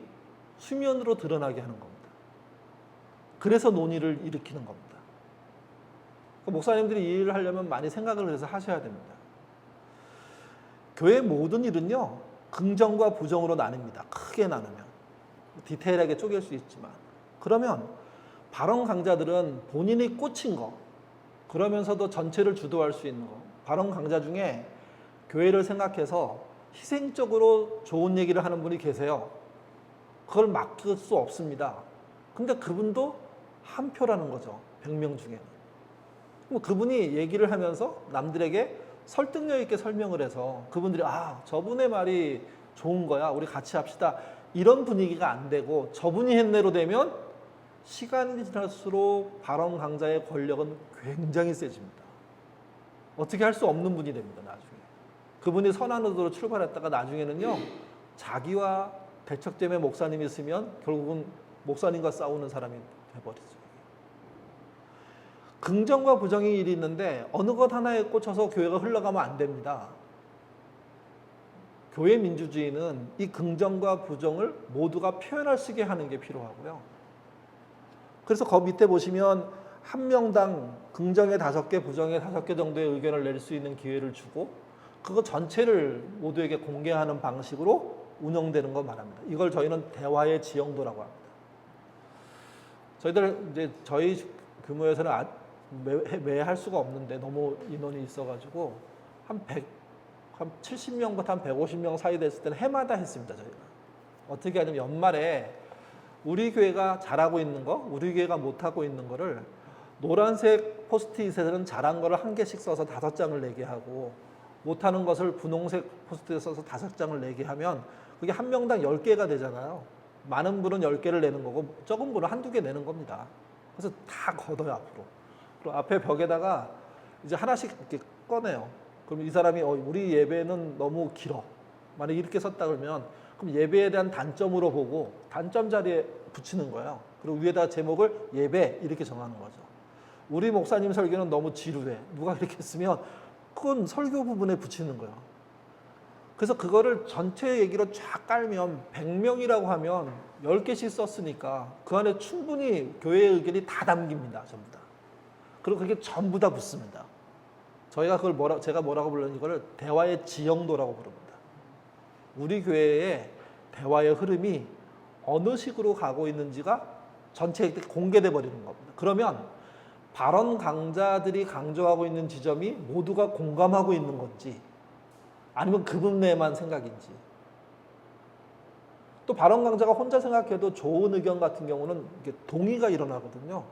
수면으로 드러나게 하는 겁니다. 그래서 논의를 일으키는 겁니다. 목사님들이 이 일을 하려면 많이 생각을 해서 하셔야 됩니다. 교회 모든 일은요, 긍정과 부정으로 나뉩니다. 크게 나누면. 디테일하게 쪼갤 수 있지만. 그러면 발언 강자들은 본인이 꽂힌 거, 그러면서도 전체를 주도할 수 있는 거. 발언 강자 중에 교회를 생각해서 희생적으로 좋은 얘기를 하는 분이 계세요. 그걸 막을 수 없습니다. 근데 그분도 한 표라는 거죠. 100명 중에는. 그분이 얘기를 하면서 남들에게 설득력 있게 설명을 해서 그분들이 저분의 말이 좋은 거야. 우리 같이 합시다. 이런 분위기가 안 되고 저분이 했네로 되면 시간이 지날수록 발언 강자의 권력은 굉장히 세집니다. 어떻게 할 수 없는 분이 됩니다. 나중에. 그분이 선한 의도로 출발했다가 나중에는요. 자기와 대척점에 목사님이 있으면 결국은 목사님과 싸우는 사람이 돼버리죠. 긍정과 부정의 일이 있는데 어느 것 하나에 꽂혀서 교회가 흘러가면 안 됩니다. 교회 민주주의는 이 긍정과 부정을 모두가 표현할 수 있게 하는 게 필요하고요. 그래서 그 밑에 보시면 한 명당 긍정의 5개, 부정의 5개 정도의 의견을 낼 수 있는 기회를 주고 그거 전체를 모두에게 공개하는 방식으로 운영되는 거 말합니다. 이걸 저희는 대화의 지형도라고 합니다. 저희들 이제 저희 규모에서는 매해 할 수가 없는데 너무 인원이 있어가지고 한 70명부터 한 150명 사이 됐을 때는 해마다 했습니다. 저희가 어떻게 하냐면 연말에 우리 교회가 잘하고 있는 거, 우리 교회가 못하고 있는 거를 노란색 포스트잇에서는 잘한 거를 1개씩 써서 5장을 내게 하고 못하는 것을 분홍색 포스트잇에 써서 5장을 내게 하면 그게 한 명당 10개가 되잖아요. 많은 분은 10개를 내는 거고 적은 분은 1-2개 내는 겁니다. 그래서 다 걷어요 앞으로. 그리고 앞에 벽에다가 이제 하나씩 이렇게 꺼내요. 그럼 이 사람이 우리 예배는 너무 길어. 만약에 이렇게 썼다 그러면 그럼 예배에 대한 단점으로 보고 단점 자리에 붙이는 거예요. 그리고 위에다 제목을 예배 이렇게 정하는 거죠. 우리 목사님 설교는 너무 지루해. 누가 이렇게 쓰면 그건 설교 부분에 붙이는 거예요. 그래서 그거를 전체 얘기로 쫙 깔면 100명이라고 하면 10개씩 썼으니까 그 안에 충분히 교회의 의견이 다 담깁니다. 전부 다. 그리고 그게 전부 다 붙습니다. 저희가 그걸 제가 뭐라고 부르는 이거를 대화의 지형도라고 부릅니다. 우리 교회의 대화의 흐름이 어느 식으로 가고 있는지가 전체에 공개돼 버리는 겁니다. 그러면 발언 강자들이 강조하고 있는 지점이 모두가 공감하고 있는 건지 아니면 그분 내만 생각인지 또 발언 강자가 혼자 생각해도 좋은 의견 같은 경우는 동의가 일어나거든요.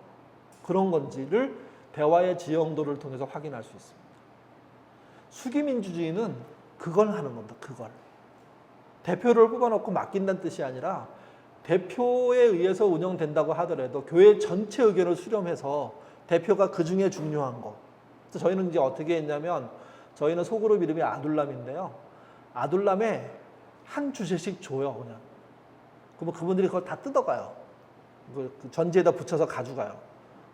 그런 건지를 대화의 지형도를 통해서 확인할 수 있습니다. 수기민주주의는 그걸 하는 겁니다. 그걸. 대표를 뽑아놓고 맡긴다는 뜻이 아니라 대표에 의해서 운영된다고 하더라도 교회 전체 의견을 수렴해서 대표가 그 중에 중요한 거. 그래서 저희는 이제 어떻게 했냐면 저희는 소그룹 이름이 아둘람인데요. 아둘람에 한 주제씩 줘요, 그냥. 그러면 그분들이 그걸 다 뜯어가요. 그 전지에다 붙여서 가져가요.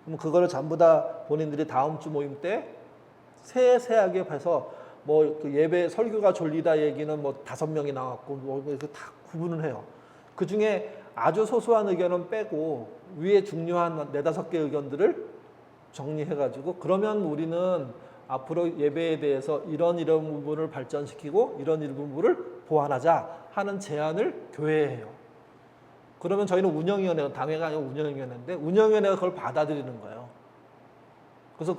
그럼 그거를 전부 다 본인들이 다음 주 모임 때 세세하게 해서 뭐 그 예배 설교가 졸리다 얘기는 뭐 5명이 나왔고 뭐 이렇게 다 구분을 해요. 그 중에 아주 소소한 의견은 빼고 위에 중요한 4-5개 의견들을 정리해가지고 그러면 우리는 앞으로 예배에 대해서 이런 부분을 발전시키고 이런 부분을 보완하자 하는 제안을 교회에 해요. 그러면 저희는 운영위원회가 당회가 아니고 운영위원회인데 운영위원회가 그걸 받아들이는 거예요. 그래서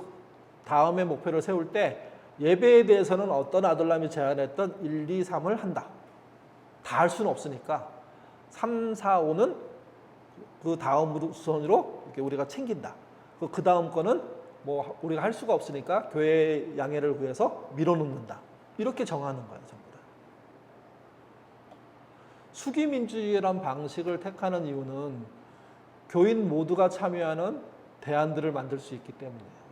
다음에 목표를 세울 때 예배에 대해서는 어떤 아둘람이 제안했던 1, 2, 3을 한다. 다 할 수는 없으니까 3, 4, 5는 그 다음 순으로 이렇게 우리가 챙긴다. 그 다음 거는 뭐 우리가 할 수가 없으니까 교회 양해를 구해서 밀어놓는다. 이렇게 정하는 거예요, 전부 다. 수기민주주의란 방식을 택하는 이유는 교인 모두가 참여하는 대안들을 만들 수 있기 때문이에요.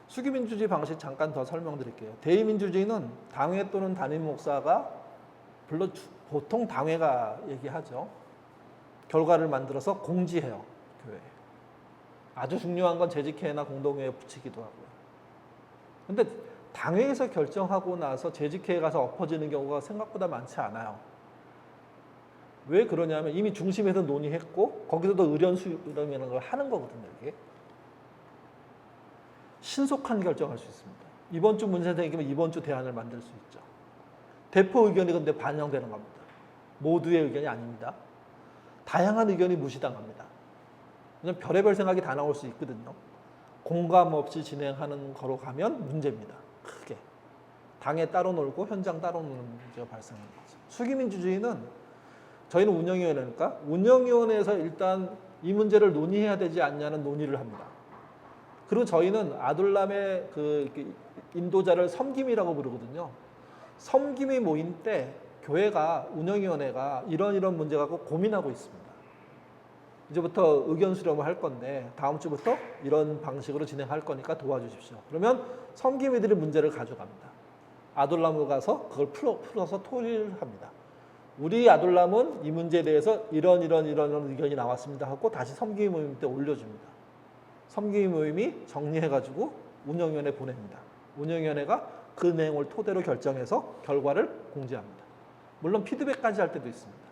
수기민주주의 방식 잠깐 더 설명드릴게요. 대의민주주의는 당회 또는 담임 목사가 물론 보통 당회가 얘기하죠. 결과를 만들어서 공지해요, 교회에. 아주 중요한 건 재직회나 공동회에 붙이기도 하고요. 근데 당회에서 결정하고 나서 재직회에 가서 엎어지는 경우가 생각보다 많지 않아요. 왜 그러냐면 이미 중심에서 논의했고 거기서도 의견수렴이라는 걸 하는 거거든요, 이게. 신속한 결정할 수 있습니다. 이번 주 문제 생기면 이번 주 대안을 만들 수 있죠. 대표 의견이 근데 반영되는 겁니다. 모두의 의견이 아닙니다. 다양한 의견이 무시당합니다. 그냥 별의별 생각이 다 나올 수 있거든요. 공감 없이 진행하는 거로 가면 문제입니다. 크게. 당에 따로 놀고 현장 따로 노는 문제가 발생하는 거죠. 수기민주주의는 저희는 운영위원회니까 운영위원회에서 일단 이 문제를 논의해야 되지 않냐는 논의를 합니다. 그리고 저희는 아둘람의 그 인도자를 섬김이라고 부르거든요. 섬김이 모인 때 교회가 운영위원회가 이런 문제 갖고 고민하고 있습니다. 이제부터 의견 수렴을 할 건데 다음 주부터 이런 방식으로 진행할 거니까 도와주십시오. 그러면 섬김이들이 문제를 가져갑니다. 아둘람으로 가서 그걸 풀어서 토의를 합니다. 우리 아둘람은 이 문제에 대해서 이런 의견이 나왔습니다 하고 다시 섬김 모임 때 올려줍니다. 섬김 모임이 정리해가지고 운영위원회에 보냅니다. 운영위원회가 그 내용을 토대로 결정해서 결과를 공지합니다. 물론 피드백까지 할 때도 있습니다.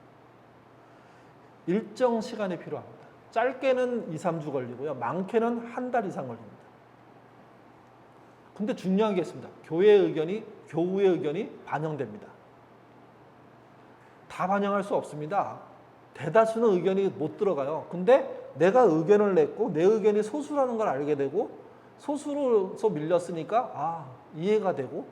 일정 시간이 필요합니다. 짧게는 2, 3주 걸리고요. 많게는 한 달 이상 걸립니다. 근데 중요한 게 있습니다. 교회의 의견이 반영됩니다. 다 반영할 수 없습니다. 대다수는 의견이 못 들어가요. 근데 내가 의견을 냈고 내 의견이 소수라는 걸 알게 되고 소수로서 밀렸으니까 이해가 되고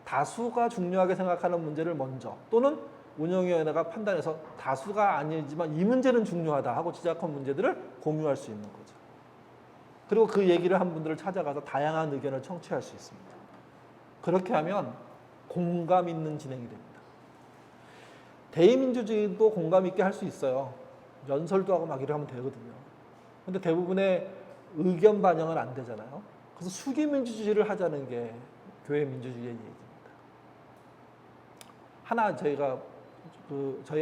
다수가 중요하게 생각하는 문제를 먼저 또는 운영위원회가 판단해서 다수가 아니지만 이 문제는 중요하다 하고 지적한 문제들을 공유할 수 있는 거죠. 그리고 그 얘기를 한 분들을 찾아가서 다양한 의견을 청취할 수 있습니다. 그렇게 하면 공감 있는 진행이 됩니다. 대의민주주의도 공감 있게 할 수 있어요. 연설도 하고 막 이러면 되거든요. 근데 대부분의 의견 반영은 안 되잖아요. 그래서 수기민주주의를 하자는 게 교회 민주주의의 얘기입니다. 하나 저희가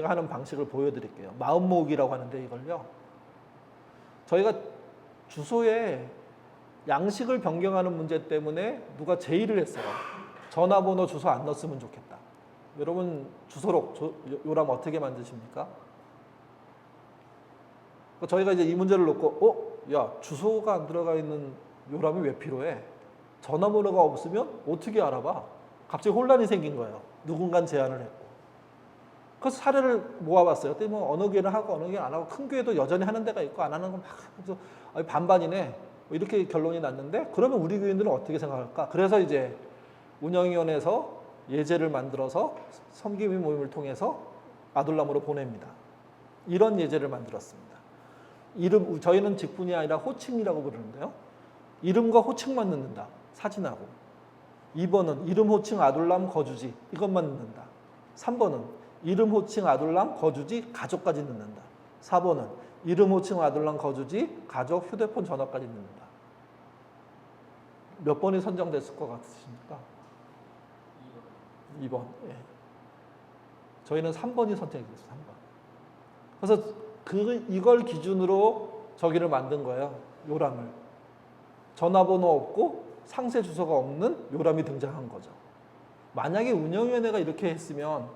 하는 방식을 보여드릴게요. 마음 모으기라고 하는데 이걸요. 저희가 주소에 양식을 변경하는 문제 때문에 누가 제의를 했어요. 전화번호 주소 안 넣었으면 좋겠다. 여러분 주소록 요람 어떻게 만드십니까? 저희가 이제 이 문제를 놓고 야 주소가 안 들어가 있는 요람이 왜 필요해? 전화번호가 없으면 어떻게 알아봐? 갑자기 혼란이 생긴 거예요. 누군가는 제안을 했고. 그래서 사례를 모아봤어요. 그때 뭐 어느 교회는 하고 어느 교회는 안 하고 큰 교회도 여전히 하는 데가 있고 안 하는 건 막 반반이네. 이렇게 결론이 났는데 그러면 우리 교인들은 어떻게 생각할까? 그래서 이제 운영위원회에서 예제를 만들어서 섬김 모임을 통해서 아둘람으로 보냅니다. 이런 예제를 만들었습니다. 저희는 직분이 아니라 호칭이라고 부르는데요. 이름과 호칭만 넣는다. 사진하고. 2번은 이름 호칭 아둘람 거주지 이것만 넣는다. 3번은 이름 호칭 아둘람 거주지 가족까지 넣는다. 4번은 이름 호칭 아둘람 거주지 가족 휴대폰 전화까지 넣는다. 몇 번이 선정됐을 것 같으십니까? 2번. 예. 저희는 3번이 선택이 됐어요. 3번. 그래서 이걸 기준으로 저기를 만든 거예요. 요람을. 전화번호 없고 상세 주소가 없는 요람이 등장한 거죠. 만약에 운영위원회가 이렇게 했으면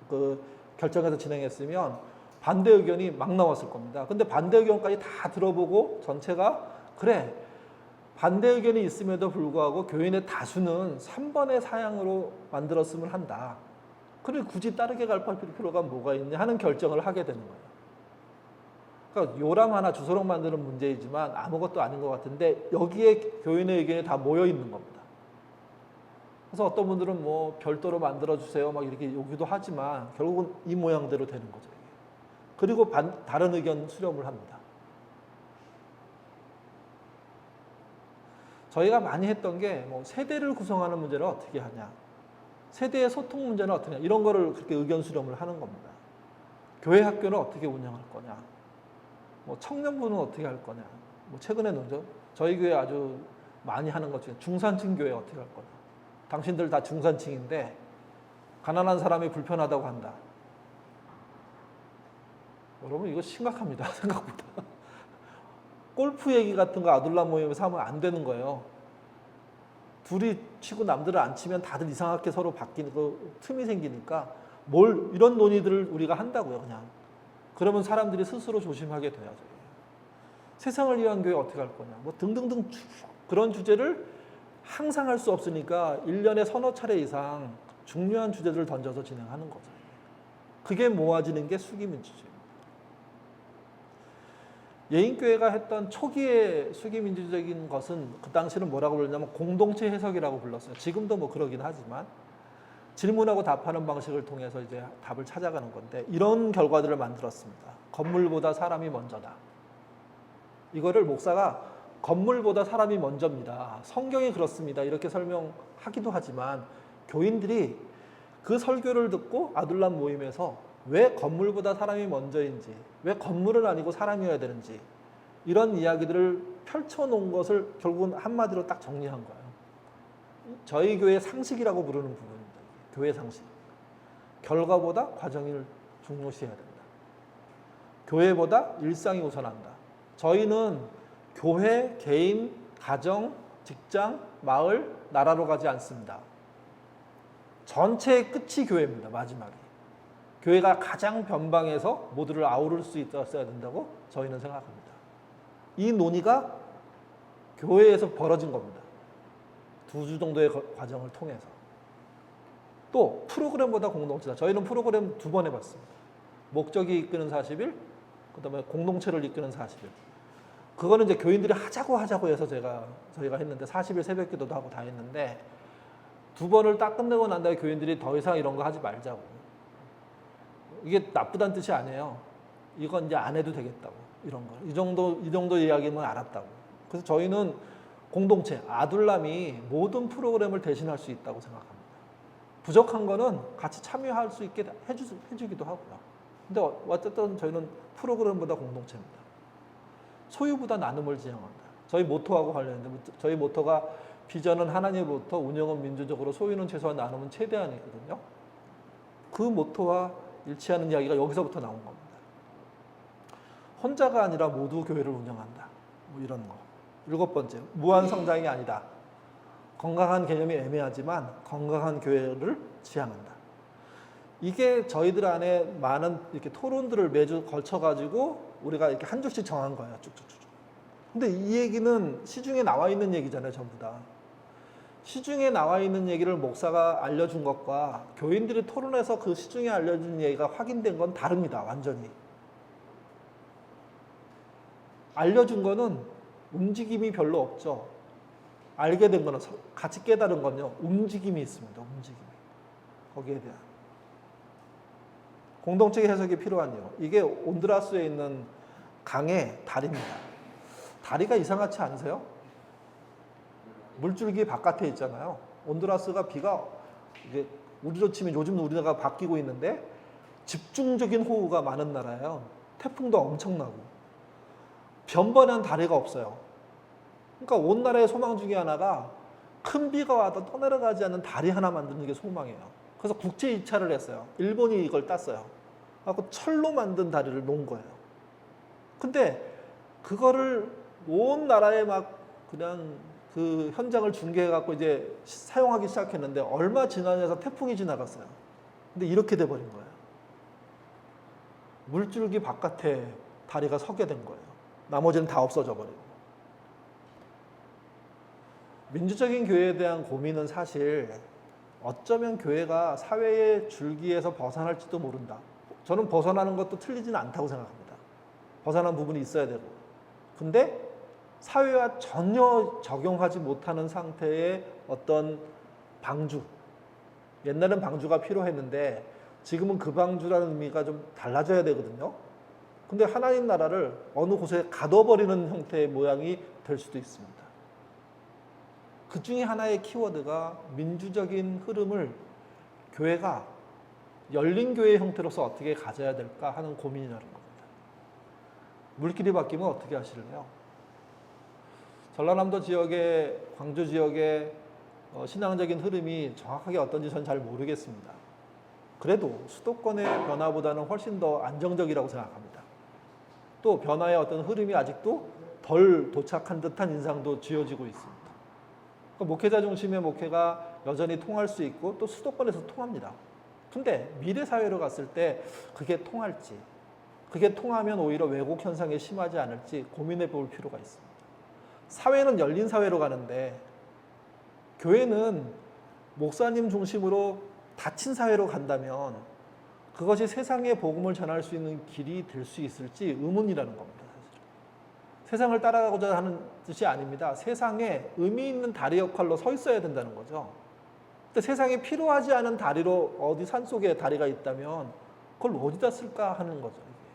그 결정해서 진행했으면 반대 의견이 막 나왔을 겁니다. 근데 반대 의견까지 다 들어보고 전체가 그래 반대 의견이 있음에도 불구하고 교인의 다수는 3번의 사양으로 만들었으면 한다. 그래 굳이 따르게 갈 필요가 뭐가 있냐 하는 결정을 하게 되는 거예요. 그러니까 요람 하나 주소록 만드는 문제이지만 아무것도 아닌 것 같은데 여기에 교인의 의견이 다 모여 있는 겁니다. 그래서 어떤 분들은 뭐 별도로 만들어 주세요 막 이렇게 요구도 하지만 결국은 이 모양대로 되는 거죠. 그리고 다른 의견 수렴을 합니다. 저희가 많이 했던 게 뭐 세대를 구성하는 문제를 어떻게 하냐, 세대의 소통 문제는 어떻게 하냐 이런 거를 그렇게 의견 수렴을 하는 겁니다. 교회 학교는 어떻게 운영할 거냐, 뭐 청년부는 어떻게 할 거냐, 뭐 최근에는 저희 교회 아주 많이 하는 것 중에 중산층 교회 어떻게 할 거냐. 당신들 다 중산층인데 가난한 사람이 불편하다고 한다. 여러분 이거 심각합니다. 생각보다. 골프 얘기 같은 거 아둘람 모임에서 하면 안 되는 거예요. 둘이 치고 남들을 안 치면 다들 이상하게 서로 바뀌는 그 틈이 생기니까 이런 논의들을 우리가 한다고요. 그냥. 그러면 사람들이 스스로 조심하게 돼야죠. 세상을 위한 교회 어떻게 할 거냐. 뭐 등등등 그런 주제를 항상 할 수 없으니까 1년에 서너 차례 이상 중요한 주제들을 던져서 진행하는 거죠. 그게 모아지는 게 수기민주주의. 예인교회가 했던 초기의 수기민주적인 것은 그 당시는 뭐라고 불렀냐면 공동체 해석이라고 불렀어요. 지금도 뭐 그러긴 하지만 질문하고 답하는 방식을 통해서 이제 답을 찾아가는 건데 이런 결과들을 만들었습니다. 건물보다 사람이 먼저다. 이거를 목사가 건물보다 사람이 먼저입니다. 성경이 그렇습니다. 이렇게 설명하기도 하지만 교인들이 그 설교를 듣고 아둘람 모임에서 왜 건물보다 사람이 먼저인지, 왜 건물은 아니고 사람이어야 되는지 이런 이야기들을 펼쳐놓은 것을 결국은 한마디로 딱 정리한 거예요. 저희 교회 상식이라고 부르는 부분입니다. 교회 상식. 결과보다 과정을 중요시해야 된다. 교회보다 일상이 우선한다. 저희는 교회, 개인, 가정, 직장, 마을, 나라로 가지 않습니다. 전체의 끝이 교회입니다. 마지막에. 교회가 가장 변방에서 모두를 아우를 수 있었어야 된다고 저희는 생각합니다. 이 논의가 교회에서 벌어진 겁니다. 2주 정도의 과정을 통해서. 또 프로그램보다 공동체다. 저희는 프로그램 2번 해봤습니다. 목적이 이끄는 40일, 그 다음에 공동체를 이끄는 40일. 그거는 이제 교인들이 하자고 해서 저희가 했는데 40일 새벽 기도도 하고 다 했는데 2번을 딱 끝내고 난 다음에 교인들이 더 이상 이런 거 하지 말자고. 이게 나쁘다는 뜻이 아니에요. 이건 이제 안 해도 되겠다고. 이런 거. 이 정도 이야기는 알았다고. 그래서 저희는 공동체, 아둘람이 모든 프로그램을 대신할 수 있다고 생각합니다. 부족한 거는 같이 참여할 수 있게 해주기도 하고요. 근데 어쨌든 저희는 프로그램보다 공동체입니다. 소유보다 나눔을 지향한다. 저희 모토하고 관련했는데 저희 모토가 비전은 하나님으로부터, 운영은 민주적으로, 소유는 최소한, 나눔은 최대한이거든요. 그 모토와 일치하는 이야기가 여기서부터 나온 겁니다. 혼자가 아니라 모두 교회를 운영한다. 뭐 이런 거. 7번째, 무한 성장이 아니다. 건강한 개념이 애매하지만 건강한 교회를 지향한다. 이게 저희들 안에 많은 이렇게 토론들을 매주 걸쳐가지고 우리가 이렇게 한 줄씩 정한 거예요. 쭉쭉쭉. 근데 이 얘기는 시중에 나와 있는 얘기잖아요. 전부 다. 시중에 나와 있는 얘기를 목사가 알려준 것과 교인들이 토론해서 그 시중에 알려준 얘기가 확인된 건 다릅니다. 완전히. 알려준 거는 움직임이 별로 없죠. 알게 된 거는 같이 깨달은 건요. 움직임이 있습니다. 움직임이. 거기에 대한. 공동체 해석이 필요한 이유. 이게 온두라스에 있는 강의 다리입니다. 다리가 이상하지 않으세요? 물줄기 바깥에 있잖아요. 온두라스가 비가 이게 우리로 치면 요즘 우리나라가 바뀌고 있는데 집중적인 호우가 많은 나라예요. 태풍도 엄청나고 변번한 다리가 없어요. 그러니까 온 나라의 소망 중에 하나가 큰 비가 와도 떠내려가지 않는 다리 하나 만드는 게 소망이에요. 그래서 국제 입찰을 했어요. 일본이 이걸 땄어요. 하고 철로 만든 다리를 놓은 거예요. 근데 그거를 온 나라에 막 그냥 그 현장을 중계해갖고 이제 사용하기 시작했는데 얼마 지나서 태풍이 지나갔어요. 근데 이렇게 돼버린 거예요. 물줄기 바깥에 다리가 서게 된 거예요. 나머지는 다 없어져 버리고. 민주적인 교회에 대한 고민은 사실 어쩌면 교회가 사회의 줄기에서 벗어날지도 모른다. 저는 벗어나는 것도 틀리지는 않다고 생각합니다. 벗어난 부분이 있어야 되고. 근데 사회와 전혀 적용하지 못하는 상태의 어떤 방주. 옛날엔 방주가 필요했는데 지금은 그 방주라는 의미가 좀 달라져야 되거든요. 근데 하나님 나라를 어느 곳에 가둬버리는 형태의 모양이 될 수도 있습니다. 그 중에 하나의 키워드가 민주적인 흐름을 교회가 열린 교회 형태로서 어떻게 가져야 될까 하는 고민이라는 겁니다. 물길이 바뀌면 어떻게 하실래요? 전라남도 지역의 광주 지역의 신앙적인 흐름이 정확하게 어떤지 저는 잘 모르겠습니다. 그래도 수도권의 변화보다는 훨씬 더 안정적이라고 생각합니다. 또 변화의 어떤 흐름이 아직도 덜 도착한 듯한 인상도 지어지고 있습니다. 그러니까 목회자 중심의 목회가 여전히 통할 수 있고 또 수도권에서 통합니다. 근데 미래 사회로 갔을 때 그게 통할지, 그게 통하면 오히려 왜곡 현상이 심하지 않을지 고민해 볼 필요가 있습니다. 사회는 열린 사회로 가는데 교회는 목사님 중심으로 닫힌 사회로 간다면 그것이 세상에 복음을 전할 수 있는 길이 될 수 있을지 의문이라는 겁니다. 사실. 세상을 따라가고자 하는 뜻이 아닙니다. 세상에 의미 있는 다리 역할로 서 있어야 된다는 거죠. 근데 세상에 필요하지 않은 다리로 어디 산속에 다리가 있다면 그걸 어디다 쓸까 하는 거죠. 이게.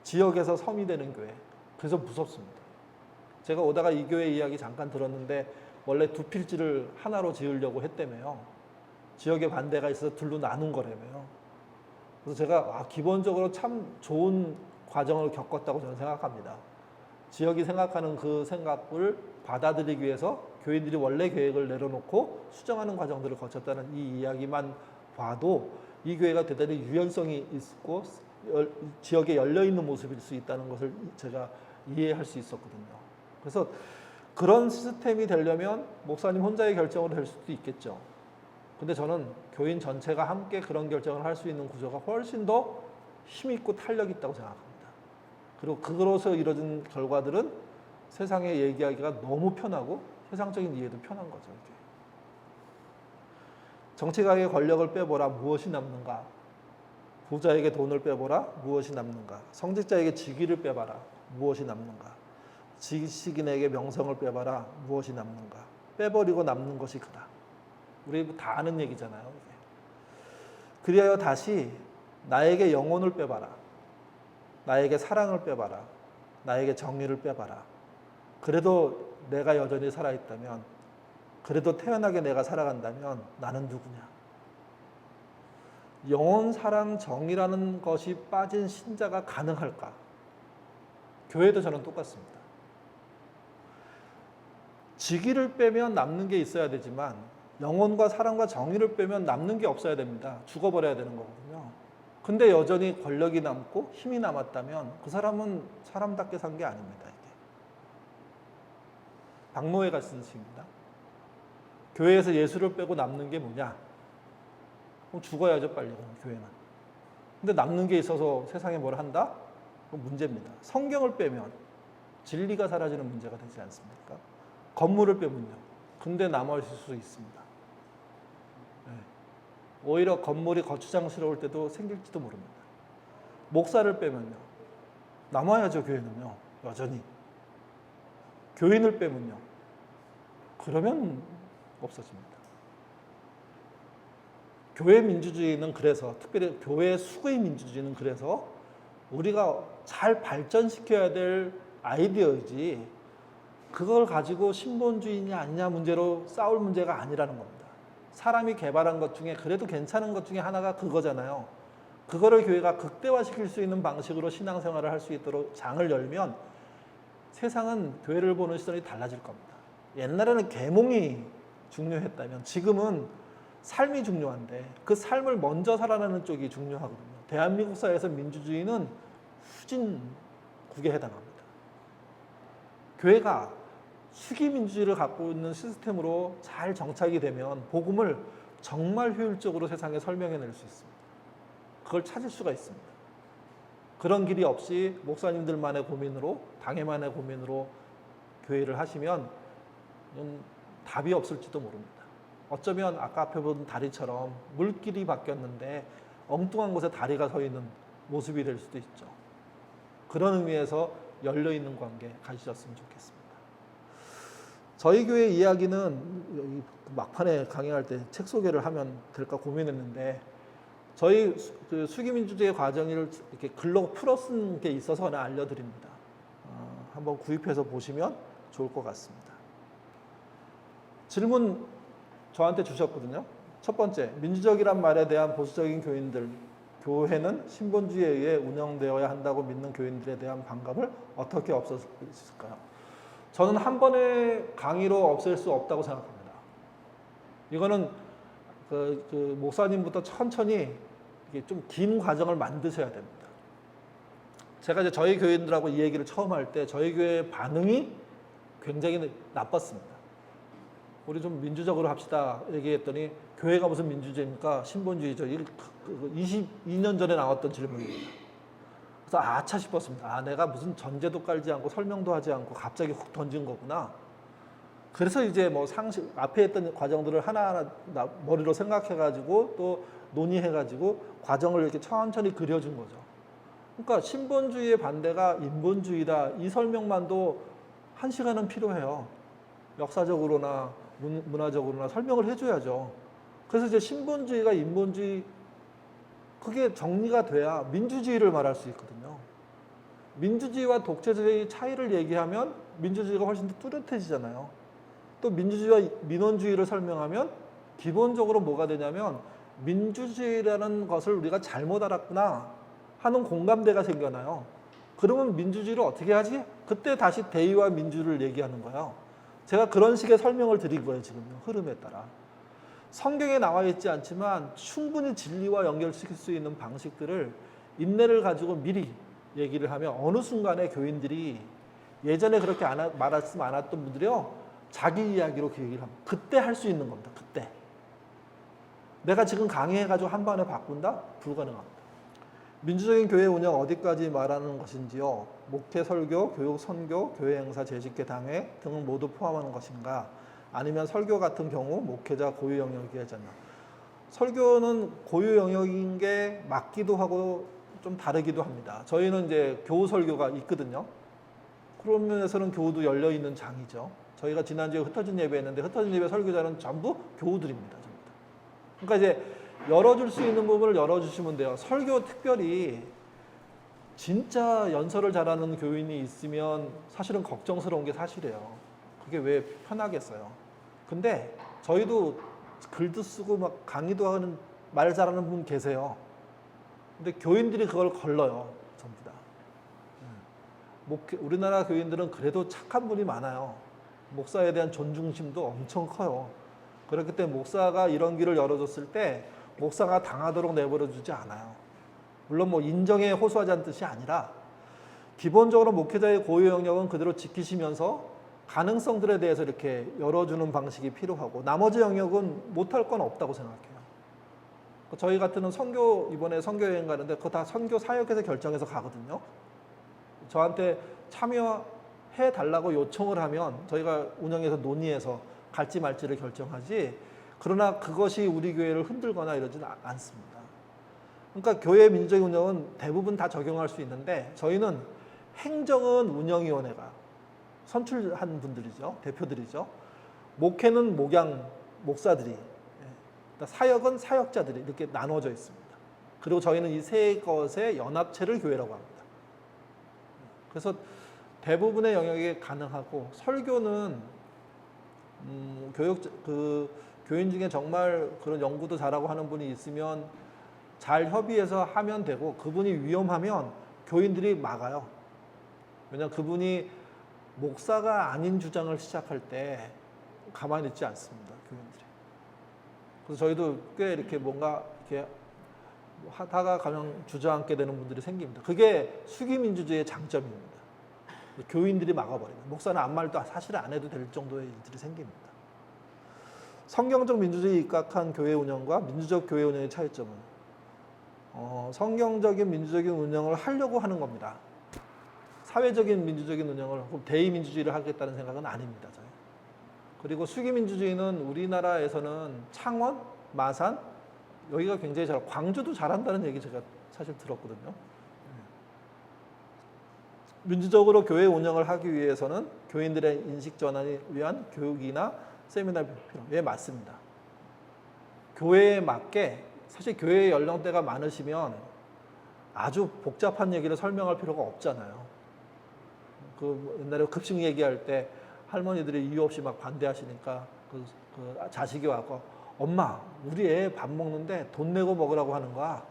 지역에서 섬이 되는 교회. 그래서 무섭습니다. 제가 오다가 이 교회 이야기 잠깐 들었는데 원래 두 필지를 하나로 지으려고 했다며요. 지역에 반대가 있어서 둘로 나눈 거라며요. 그래서 제가 기본적으로 참 좋은 과정을 겪었다고 저는 생각합니다. 지역이 생각하는 그 생각을 받아들이기 위해서 교인들이 원래 계획을 내려놓고 수정하는 과정들을 거쳤다는 이 이야기만 봐도 이 교회가 대단히 유연성이 있고 지역에 열려있는 모습일 수 있다는 것을 제가 이해할 수 있었거든요. 그래서 그런 시스템이 되려면 목사님 혼자의 결정으로 될 수도 있겠죠. 근데 저는 교인 전체가 함께 그런 결정을 할 수 있는 구조가 훨씬 더 힘있고 탄력 있다고 생각합니다. 그리고 그것으로 이루어진 결과들은 세상에 얘기하기가 너무 편하고 세상적인 이해도 편한 거죠. 이게. 정치가에게 권력을 빼보라 무엇이 남는가? 부자에게 돈을 빼보라 무엇이 남는가? 성직자에게 직위를 빼봐라 무엇이 남는가? 지식인에게 명성을 빼봐라 무엇이 남는가? 빼버리고 남는 것이 그다. 우리 다 아는 얘기잖아요. 이게. 그리하여 다시 나에게 영혼을 빼봐라. 나에게 사랑을 빼봐라. 나에게 정의를 빼봐라. 그래도 내가 여전히 살아있다면, 그래도 태연하게 내가 살아간다면 나는 누구냐? 영혼, 사랑, 정의라는 것이 빠진 신자가 가능할까? 교회도 저는 똑같습니다. 직위를 빼면 남는 게 있어야 되지만 영혼과 사랑과 정의를 빼면 남는 게 없어야 됩니다. 죽어버려야 되는 거거든요. 근데 여전히 권력이 남고 힘이 남았다면 그 사람은 사람답게 산 게 아닙니다. 이게. 박노해가 쓴 시입니다. 교회에서 예수를 빼고 남는 게 뭐냐? 그럼 죽어야죠, 빨리. 교회는. 근데 남는 게 있어서 세상에 뭘 한다? 그건 문제입니다. 성경을 빼면 진리가 사라지는 문제가 되지 않습니까? 건물을 빼면요. 근데 남아있을 수 있습니다. 네. 오히려 건물이 거추장스러울 때도 생길지도 모릅니다. 목사를 빼면요. 남아야죠, 교회는요. 여전히. 교인을 빼면요. 그러면 없어집니다. 교회 민주주의는 그래서, 특별히 교회 수구의 민주주의는 그래서 우리가 잘 발전시켜야 될 아이디어이지 그걸 가지고 신본주의냐 아니냐 문제로 싸울 문제가 아니라는 겁니다. 사람이 개발한 것 중에 그래도 괜찮은 것 중에 하나가 그거잖아요. 그거를 교회가 극대화시킬 수 있는 방식으로 신앙생활을 할 수 있도록 장을 열면 세상은 교회를 보는 시선이 달라질 겁니다. 옛날에는 계몽이 중요했다면 지금은 삶이 중요한데 그 삶을 먼저 살아가는 쪽이 중요하거든요. 대한민국 사회에서 민주주의는 후진국에 해당합니다. 교회가 수기민주주의를 갖고 있는 시스템으로 잘 정착이 되면 복음을 정말 효율적으로 세상에 설명해낼 수 있습니다. 그걸 찾을 수가 있습니다. 그런 길이 없이 목사님들만의 고민으로, 당회만의 고민으로 교회를 하시면 답이 없을지도 모릅니다. 어쩌면 아까 앞에 본 다리처럼 물길이 바뀌었는데 엉뚱한 곳에 다리가 서 있는 모습이 될 수도 있죠. 그런 의미에서 열려있는 관계 가지셨으면 좋겠습니다. 저희 교회 이야기는 막판에 강의할 때 책 소개를 하면 될까 고민했는데 저희 수기민주주의 과정을 이렇게 글로 풀어 쓴 게 있어서 하나 알려드립니다. 한번 구입해서 보시면 좋을 것 같습니다. 질문 저한테 주셨거든요. 첫 번째, 민주적이란 말에 대한 보수적인 교인들, 교회는 신본주의에 의해 운영되어야 한다고 믿는 교인들에 대한 반감을 어떻게 없앨 수 있을까요? 저는 한 번의 강의로 없앨 수 없다고 생각합니다. 이거는 목사님부터 천천히 이게 좀 긴 과정을 만드셔야 됩니다. 제가 이제 저희 교인들하고 이 얘기를 처음 할 때 저희 교회의 반응이 굉장히 나빴습니다. 우리 좀 민주적으로 합시다 얘기했더니 교회가 무슨 민주주의입니까? 신본주의죠. 22년 전에 나왔던 질문입니다. 그래서 아차 싶었습니다. 내가 무슨 전제도 깔지 않고 설명도 하지 않고 갑자기 훅 던진 거구나. 그래서 이제 뭐 상식 앞에 했던 과정들을 하나하나 머리로 생각해가지고 또 논의해가지고 과정을 이렇게 천천히 그려준 거죠. 그러니까 신본주의의 반대가 인본주의다 이 설명만도 1시간은 필요해요. 역사적으로나 문화적으로나 설명을 해줘야죠. 그래서 이제 신본주의가 인본주의 그게 정리가 돼야 민주주의를 말할 수 있거든요. 민주주의와 독재주의의 차이를 얘기하면 민주주의가 훨씬 더 뚜렷해지잖아요. 또 민주주의와 민원주의를 설명하면 기본적으로 뭐가 되냐면 민주주의라는 것을 우리가 잘못 알았구나 하는 공감대가 생겨나요. 그러면 민주주의를 어떻게 하지? 그때 다시 대의와 민주를 얘기하는 거예요. 제가 그런 식의 설명을 드린 거예요, 지금요. 흐름에 따라. 성경에 나와 있지 않지만 충분히 진리와 연결시킬 수 있는 방식들을 인내를 가지고 미리 얘기를 하면 어느 순간에 교인들이 예전에 그렇게 말씀 안 했던 분들이요. 자기 이야기로 그 얘기를 합니다. 그때 할 수 있는 겁니다. 그때. 내가 지금 강의해가지고 한 번에 바꾼다? 불가능합니다. 민주적인 교회 운영 어디까지 말하는 것인지요? 목회, 설교, 교육, 선교, 교회 행사, 재직계, 당회 등을 모두 포함하는 것인가? 아니면 설교 같은 경우 목회자 고유 영역이 하잖아. 설교는 고유 영역인 게 맞기도 하고 좀 다르기도 합니다. 저희는 이제 교우 설교가 있거든요. 그런 면에서는 교우도 열려 있는 장이죠. 저희가 지난주에 흩어진 예배했는데 흩어진 예배 설교자는 전부 교우들입니다. 그러니까 이제 열어줄 수 있는 부분을 열어주시면 돼요. 설교 특별히 진짜 연설을 잘하는 교인이 있으면 사실은 걱정스러운 게 사실이에요. 그게 왜 편하겠어요. 근데 저희도 글도 쓰고 막 강의도 하는 말 잘하는 분 계세요. 근데 교인들이 그걸 걸러요. 전부 다. 우리나라 교인들은 그래도 착한 분이 많아요. 목사에 대한 존중심도 엄청 커요. 그렇기 때문에 목사가 이런 길을 열어줬을 때 목사가 당하도록 내버려주지 않아요. 물론 뭐 인정에 호소하자는 뜻이 아니라 기본적으로 목회자의 고유 영역은 그대로 지키시면서 가능성들에 대해서 이렇게 열어주는 방식이 필요하고 나머지 영역은 못할 건 없다고 생각해요. 저희 같은 선교 이번에 선교여행 가는데 그거 다 선교 사역에서 결정해서 가거든요. 저한테 참여해 달라고 요청을 하면 저희가 운영해서 논의해서 갈지 말지를 결정하지 그러나 그것이 우리 교회를 흔들거나 이러지는 않습니다. 그러니까 교회 민주적인 운영은 대부분 다 적용할 수 있는데 저희는 행정은 운영위원회가 선출한 분들이죠. 대표들이죠. 목회는 목사들이 사역은 사역자들이 이렇게 나눠져 있습니다. 그리고 저희는 이 세 것의 연합체를 교회라고 합니다. 그래서 대부분의 영역이 가능하고 설교는 교인 중에 정말 그런 연구도 잘하고 하는 분이 있으면 잘 협의해서 하면 되고 그분이 위험하면 교인들이 막아요. 왜냐하면 그분이 목사가 아닌 주장을 시작할 때 가만히 있지 않습니다. 교인들이. 그래서 저희도 꽤 이렇게 뭔가 이렇게 하다가 가면 주저앉게 되는 분들이 생깁니다. 그게 수기민주주의의 장점입니다. 교인들이 막아버립니다. 목사는 아무 말도 사실 안 해도 될 정도의 일들이 생깁니다. 성경적 민주주의에 입각한 교회 운영과 민주적 교회 운영의 차이점은 성경적인 민주적인 운영을 하려고 하는 겁니다. 사회적인 민주적인 운영을 대의민주주의를 하겠다는 생각은 아닙니다. 저희. 그리고 수기민주주의는 우리나라에서는 창원, 마산 여기가 굉장히 잘, 광주도 잘한다는 얘기 제가 사실 들었거든요. 민주적으로 교회 운영을 하기 위해서는 교인들의 인식 전환을 위한 교육이나 세미나 필요. 예, 맞습니다. 교회에 맞게 사실 교회 연령대가 많으시면 아주 복잡한 얘기를 설명할 필요가 없잖아요. 그 옛날에 급식 얘기할 때 할머니들이 이유 없이 막 반대하시니까 그 자식이 와서 엄마, 우리 애 밥 먹는데 돈 내고 먹으라고 하는 거야.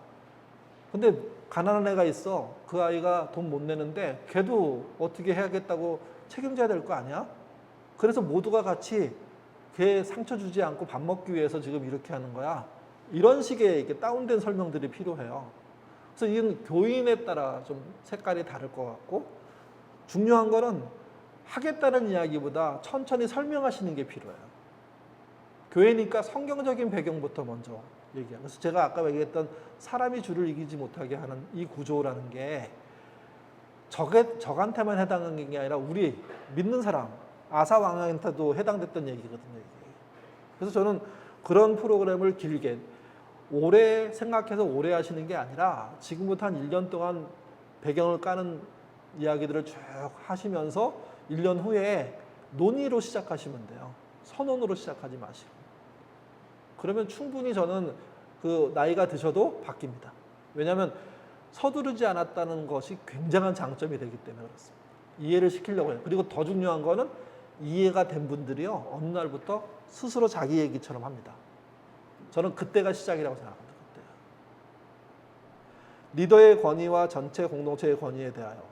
근데 가난한 애가 있어. 그 아이가 돈 못 내는데 걔도 어떻게 해야겠다고 책임져야 될 거 아니야? 그래서 모두가 같이 걔 상처 주지 않고 밥 먹기 위해서 지금 이렇게 하는 거야. 이런 식의 이렇게 다운된 설명들이 필요해요. 그래서 이건 교인에 따라 좀 색깔이 다를 것 같고, 중요한 거는 하겠다는 이야기보다 천천히 설명하시는 게 필요해요. 교회니까 성경적인 배경부터 먼저 얘기해요. 그래서 제가 아까 얘기했던 사람이 줄을 이기지 못하게 하는 이 구조라는 게 적한테만 해당하는 게 아니라 우리 믿는 사람, 아사 왕한테도 해당됐던 얘기거든요. 그래서 저는 그런 프로그램을 길게 오래 생각해서 오래 하시는 게 아니라 지금부터 한 1년 동안 배경을 까는 이야기들을 쭉 하시면서 1년 후에 논의로 시작하시면 돼요. 선언으로 시작하지 마시고. 그러면 충분히 저는 그 나이가 드셔도 바뀝니다. 왜냐하면 서두르지 않았다는 것이 굉장한 장점이 되기 때문에 그렇습니다. 이해를 시키려고 해요. 그리고 더 중요한 거는 이해가 된 분들이요, 어느 날부터 스스로 자기 얘기처럼 합니다. 저는 그때가 시작이라고 생각합니다. 그때. 리더의 권위와 전체 공동체의 권위에 대하여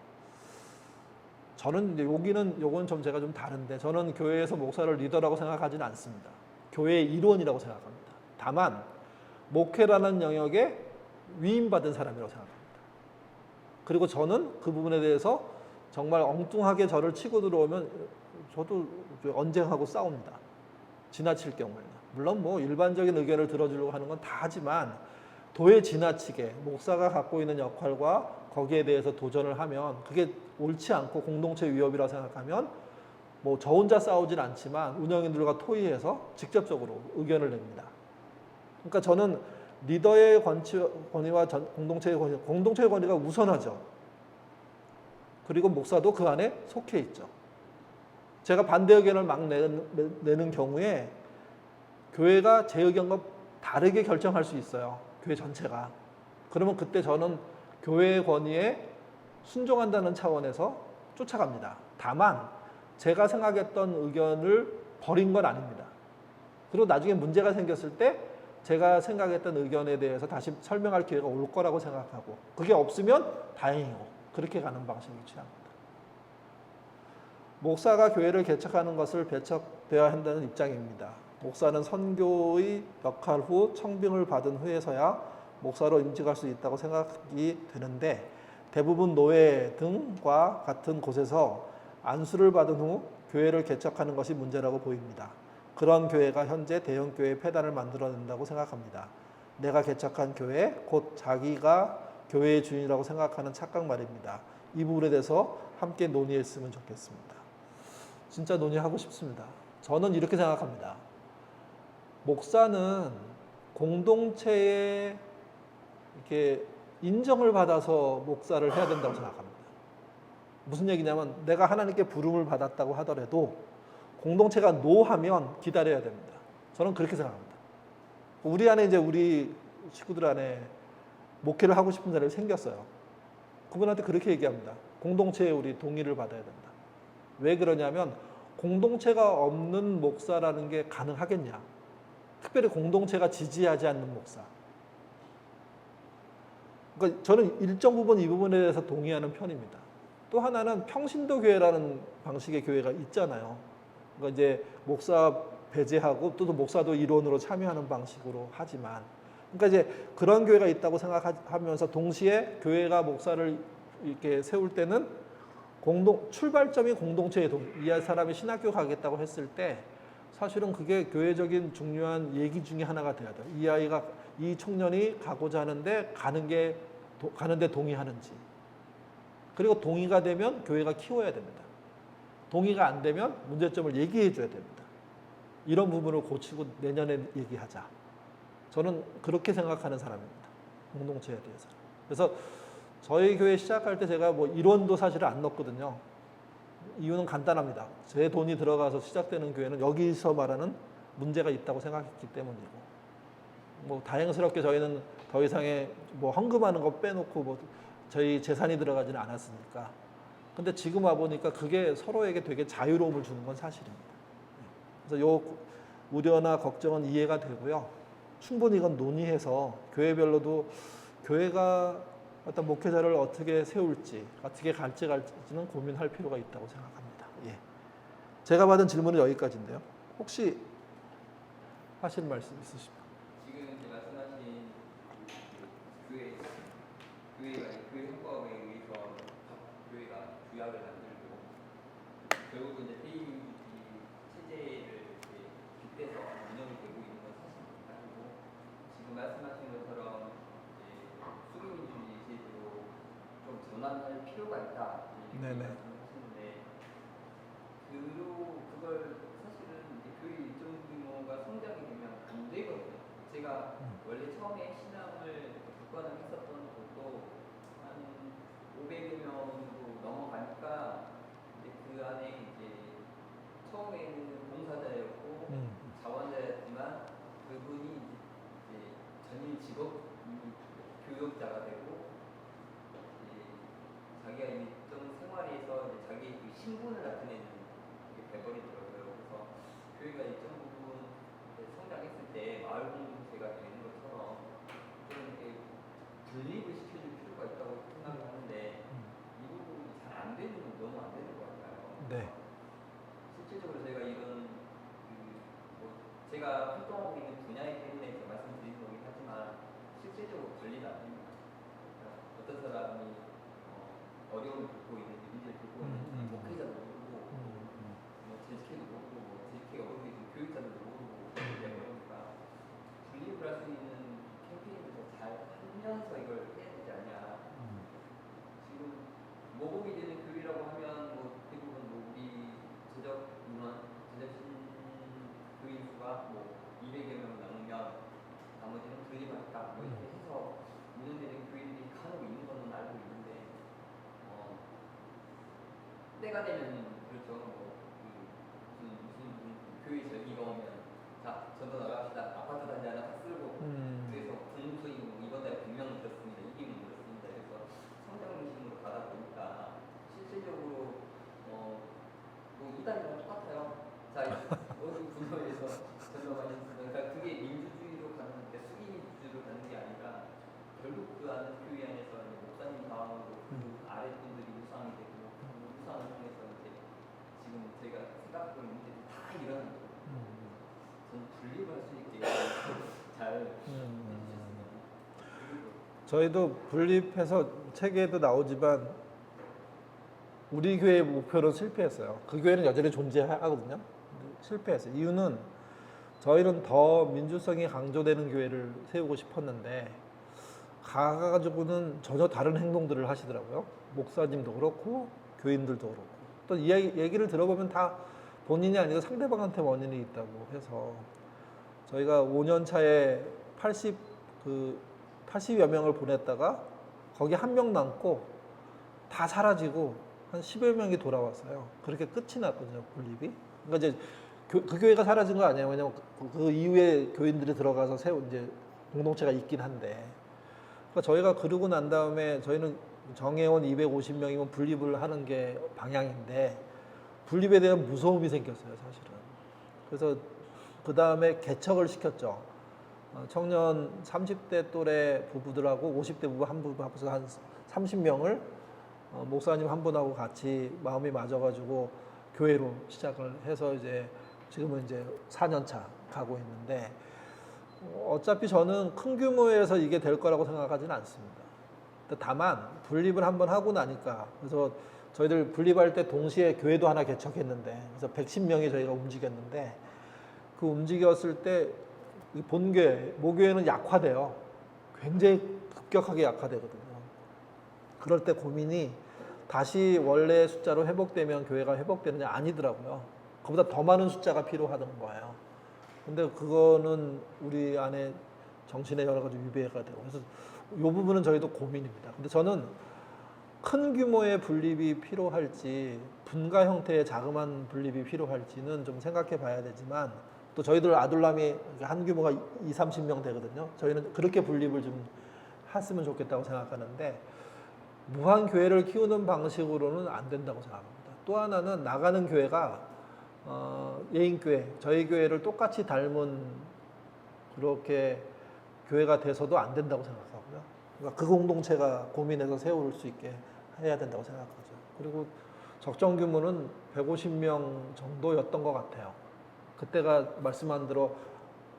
저는 이제 요거는 좀 제가 좀 다른데, 저는 교회에서 목사를 리더라고 생각하지는 않습니다. 교회의 일원이라고 생각합니다. 다만 목회라는 영역에 위임받은 사람이라고 생각합니다. 그리고 저는 그 부분에 대해서 정말 엉뚱하게 저를 치고 들어오면 저도 언쟁하고 싸웁니다. 지나칠 경우에는. 물론 뭐 일반적인 의견을 들어주려고 하는 건 다 하지만 도에 지나치게 목사가 갖고 있는 역할과 거기에 대해서 도전을 하면 그게 옳지 않고 공동체 위협이라고 생각하면 뭐 저 혼자 싸우진 않지만 운영인들과 토의해서 직접적으로 의견을 냅니다. 그러니까 저는 리더의 권위와 공동체의 권위가 우선하죠. 그리고 목사도 그 안에 속해 있죠. 제가 반대 의견을 막 내는 경우에 교회가 제 의견과 다르게 결정할 수 있어요. 교회 전체가. 그러면 그때 저는 교회의 권위에 순종한다는 차원에서 쫓아갑니다. 다만 제가 생각했던 의견을 버린 건 아닙니다. 그리고 나중에 문제가 생겼을 때 제가 생각했던 의견에 대해서 다시 설명할 기회가 올 거라고 생각하고, 그게 없으면 다행이고, 그렇게 가는 방식을 취합니다. 목사가 교회를 개척하는 것을 배척되어야 한다는 입장입니다. 목사는 선교의 역할 후 청빙을 받은 후에서야 목사로 임직할 수 있다고 생각이 되는데, 대부분 노회 등과 같은 곳에서 안수를 받은 후 교회를 개척하는 것이 문제라고 보입니다. 그런 교회가 현재 대형교회 폐단을 만들어낸다고 생각합니다. 내가 개척한 교회, 곧 자기가 교회의 주인이라고 생각하는 착각 말입니다. 이 부분에 대해서 함께 논의했으면 좋겠습니다. 진짜 논의하고 싶습니다. 저는 이렇게 생각합니다. 목사는 공동체에 이렇게 인정을 받아서 목사를 해야 된다고 생각합니다. 무슨 얘기냐면 내가 하나님께 부름을 받았다고 하더라도 공동체가 노하면 기다려야 됩니다. 저는 그렇게 생각합니다. 우리 안에 이제 우리 식구들 안에 목회를 하고 싶은 사람이 생겼어요. 그분한테 그렇게 얘기합니다. 공동체에 우리 동의를 받아야 된다. 왜 그러냐면 공동체가 없는 목사라는 게 가능하겠냐. 특별히 공동체가 지지하지 않는 목사. 그러니까 저는 일정 부분 이 부분에 대해서 동의하는 편입니다. 또 하나는 평신도 교회라는 방식의 교회가 있잖아요. 그러니까 이제 목사 배제하고 또 목사도 일원으로 참여하는 방식으로 하지만, 그러니까 이제 그런 교회가 있다고 생각하면서 동시에 교회가 목사를 이렇게 세울 때는 출발점이 공동체의 이 사람이 신학교 가겠다고 했을 때 사실은 그게 교회적인 중요한 얘기 중에 하나가 돼야 돼요. 이 청년이 가고자 하는데 가는데 동의하는지. 그리고 동의가 되면 교회가 키워야 됩니다. 동의가 안 되면 문제점을 얘기해 줘야 됩니다. 이런 부분을 고치고 내년에 얘기하자. 저는 그렇게 생각하는 사람입니다. 공동체에 대해서. 그래서 저희 교회 시작할 때 제가 뭐 일원도 사실 안 넣었거든요. 이유는 간단합니다. 제 돈이 들어가서 시작되는 교회는 여기서 말하는 문제가 있다고 생각했기 때문이고, 뭐 다행스럽게 저희는 더 이상의 뭐 헌금하는 거 빼놓고 뭐 저희 재산이 들어가지는 않았으니까. 근데 지금 와 보니까 그게 서로에게 되게 자유로움을 주는 건 사실입니다. 그래서 요 우려나 걱정은 이해가 되고요. 충분히 이건 논의해서 교회별로도 교회가 어떤 목회자를 어떻게 세울지, 어떻게 갈지는 고민할 필요가 있다고 생각합니다. 예. 제가 받은 질문은 여기까지인데요. 혹시 하실 말씀 있으십니까? 지금 이제 말씀하신 교회가 교회 헌법에 의해서 각 교회가 규약을 만들고 결국 이제 페이민주주의 체제를 빗대서 운영이 되고 있는 건 사실입니다. 그리고 지금 말씀하신 것처럼 수기민주주의 제도로 좀 전환할 필요가 있다 이렇게 말씀하시는데 그걸 사실은 이제 교회 일정 규모가 성장이 되면 안 되거든요. 제가 원래 처음에 신앙을 국관을 했었던 것도 한 500여 명으로 넘어가니까 이제 그 안에 이제 처음에는 봉사자였고 자원자였지만 그분이 이제 전일 직업 교역자가 되고 자기가 일정 생활에서 이제 자기 그 신분을 나타내는 게 돼버리더라고요. 그래서 교회가 일정 부분 성장했을 때 마을 공동체가 되는 것처럼 좀 이렇게 분립을 시켜줄 필요가 있다고 생각을 하는데 이 부분이 잘 안 되는 건 너무 안 되는 것 같아요. 네. 실질적으로 저희가 이런 제가 활동하고 있는 분야이기 때문에 말씀드리는 거긴 하지만 실질적으로 관리가 안 됩니다. 그러니까 어떤 사람이 어려움을 겪고 있는지 문제를 겪고 있는지 목회자도 모르고 뭐 재직회도 모르고 뭐 재직회가 어떻게 교육자도 모르고 그러니까 분립을 할 수 있는 캠페인을 더 잘 하면서 이걸 해야 되지 않냐. 지금 모범이 되는 교회라고 하면 뭐 대부분 뭐 우리 제적 신교인 수가 뭐 200여 명 넘으면 나머지는 분립하겠다 뭐 이렇게 해서 운영되는 교회들이 간혹 있는 거는 알고 있는데 때가 되면 그렇죠. 뭐 무슨 교회 절기가 오면 자 전도 나갑시다. 아파트 단지 하나 딱 쓸고 그래서 공무수임 뭐 이번 달에 100명 들었습니다. 200명 들었습니다. 그래서 성장중심으로 가다 보니까 실질적으로 뭐 이단이랑 똑같아요. 자 어느 분야에서 전도하셨습니다. 그러니까 그게 민주주의로 가는 게 수기민주주의로 가는 게 아니라 결국 그 안에 교회 안에서 목사님 다음으로 그 아래 분들이 우상이 되고 우상을 통해서 이제 지금 저희가 생각하고 있는 문제들이 다 일어나는 거예요. 저는 분립을 할 수 있게 잘 해주셨습니다. 저희도 분립해서 책에도 나오지만 우리 교회의 목표는 실패했어요. 그 교회는 여전히 존재하거든요. 실패했어요. 이유는 저희는 더 민주성이 강조되는 교회를 세우고 싶었는데 가가지고는 전혀 다른 행동들을 하시더라고요. 목사님도 그렇고 교인들도 그렇고 또 얘기를 들어보면 다 본인이 아니라 상대방한테 원인이 있다고 해서 저희가 5년 차에 80여 명을 보냈다가 거기 한 명 남고 다 사라지고 한 10여 명이 돌아왔어요. 그렇게 끝이 났거든요, 분립이. 그러니까 이제 그 교회가 사라진 거 아니에요. 왜냐면 그 이후에 교인들이 들어가서 세운 이제 공동체가 있긴 한데. 그러니까 저희가 그러고 난 다음에 저희는 정회원 250명이면 분립을 하는 게 방향인데 분립에 대한 무서움이 생겼어요, 사실은. 그래서 그 다음에 개척을 시켰죠. 청년 30대 또래 부부들하고 50대 부부 한 부부 합쳐서 한 30명을 목사님 한 분하고 같이 마음이 맞아가지고 교회로 시작을 해서 이제 지금은 이제 4년 차 가고 있는데 어차피 저는 큰 규모에서 이게 될 거라고 생각하지는 않습니다. 다만 분립을 한번 하고 나니까 그래서 저희들 분립할 때 동시에 교회도 하나 개척했는데 그래서 110명이 저희가 움직였는데 그 움직였을 때 본교회, 모교회는 약화돼요. 굉장히 급격하게 약화되거든요. 그럴 때 고민이 다시 원래 숫자로 회복되면 교회가 회복되느냐 아니더라고요. 그보다 더 많은 숫자가 필요하던 거예요. 근데 그거는 우리 안에 정신에 여러 가지 위배가 되고 그래서 이 부분은 저희도 고민입니다. 근데 저는 큰 규모의 분립이 필요할지 분가 형태의 자그마한 분립이 필요할지는 좀 생각해 봐야 되지만 또 저희들 아둘람이 한 규모가 2, 30명 되거든요. 저희는 그렇게 분립을 좀 했으면 좋겠다고 생각하는데 무한 교회를 키우는 방식으로는 안 된다고 생각합니다. 또 하나는 나가는 교회가 예인교회, 저희 교회를 똑같이 닮은 그렇게 교회가 돼서도 안 된다고 생각하고요. 그러니까 그 공동체가 고민해서 세울 수 있게 해야 된다고 생각하죠. 그리고 적정 규모는 150명 정도였던 것 같아요. 그때가 말씀한 대로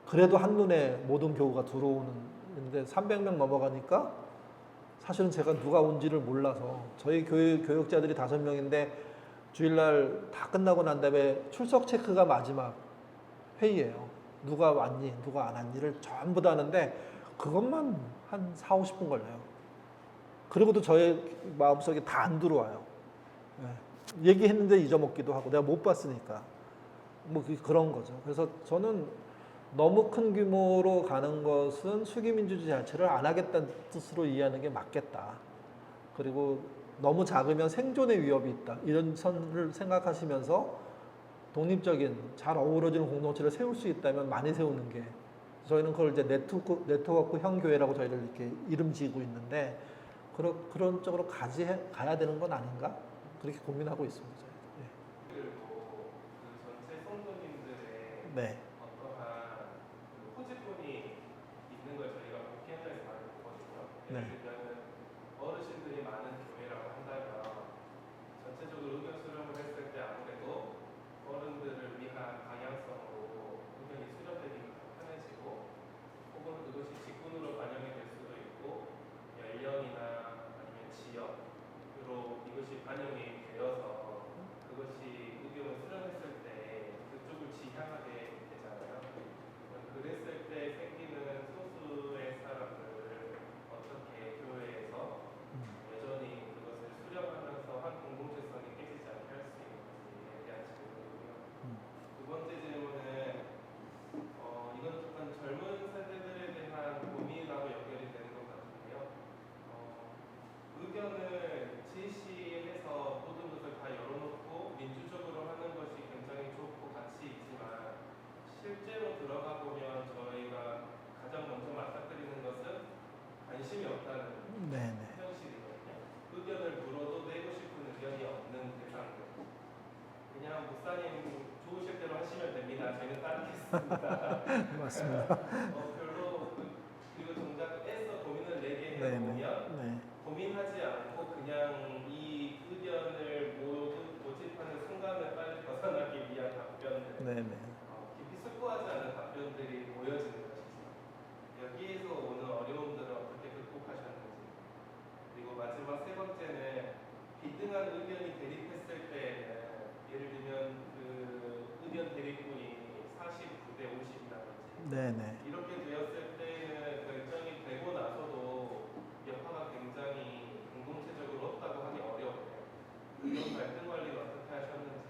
그래도 한눈에 모든 교우가 들어오는데 300명 넘어가니까 사실은 제가 누가 온지를 몰라서 저희 교육자들이 5명인데 주일날 다 끝나고 난 다음에 출석 체크가 마지막 회의예요. 누가 왔니? 누가 안 왔니를 전부 다 하는데 그것만 한 4, 50분 걸려요. 그리고도 저의 마음속에 다 안 들어와요. 네. 얘기했는데 잊어먹기도 하고 내가 못 봤으니까 뭐 그런 거죠. 그래서 저는 너무 큰 규모로 가는 것은 수기민주주의 자체를 안 하겠다는 뜻으로 이해하는 게 맞겠다. 그리고 너무 작으면 생존의 위협이 있다. 이런 선을 생각하시면서 독립적인 잘 어우러지는 공동체를 세울 수 있다면 많이 세우는 게 저희는 그걸 이제 네트워크형 교회라고 저희를 이렇게 이름 지고 있는데 그런 쪽으로 가야 되는 건 아닌가? 그렇게 고민하고 있습니다. 그리고 그 전체 성도님들의 네. 어떠한 그 호지분이 있는 걸 저희가 복귀 현장에서 많이 보거든요. 네. 예를 들면 어르신들이 많은 교회라고 한다면 전체적으로 의견 수렴을 했을 때 아무래도 어른들을 위한 방향성으로 의견이 수렴되기가 더 편해지고 혹은 그것이 직군으로 반영이 될 수도 있고 연령이나 아니면 지역으로 이것이 반영이 되어서 그것이 의견을 수렴했을 때 그쪽을 지향하게 되잖아요. 그랬을 때 생기는 소수의 사람들을 어떻게 교회에서 여전히 그것을 수렴하면서 한 공동체성이 깨지지 않게 할 수 있는지에 대한 질문이고요. 두 번째 질문은 이건 조금 젊은 세대들에 대한 고민하고 연결이 되는 것 같은데요. 의견을 제시해서 모든 것을 다 열어놓고 민주적으로 하는 것이 굉장히 좋고 가치 있지만 실제로 들어가 보면 저희가 가장 먼저 맞닥뜨리는 것은 관심이 없다는 네네. 현실이거든요. 의견을 물어도 내고 싶은 의견이 없는 대상들. 그냥 목사님 좋으실 대로 하시면 됩니다. 저희는 따르겠습니다. 맞습니다. 별로 그리고 정작 애써 고민을 내게 네네. 해보면 네. 고민하지 않고 그냥 이 의견을 모집하는 순간을 빨리 벗어나기 위한 답변들 네네. 깊이 숙고하지 않은 답변들이 보여지는 것이죠. 여기에서 오는 어려움들을 어떻게 극복하셨는지 그리고 마지막 세 번째는 비등한 의견이 대립했을 때에는 예를 들면 그 의견 대립군이 49대 50이라든지 네네. 이렇게 되었을 때에는 결정이 되고 나서도 여파가 굉장히 공동체적으로 없다고 하기 어려워요. 이런 갈등 관리를 어떻게 하셨는지.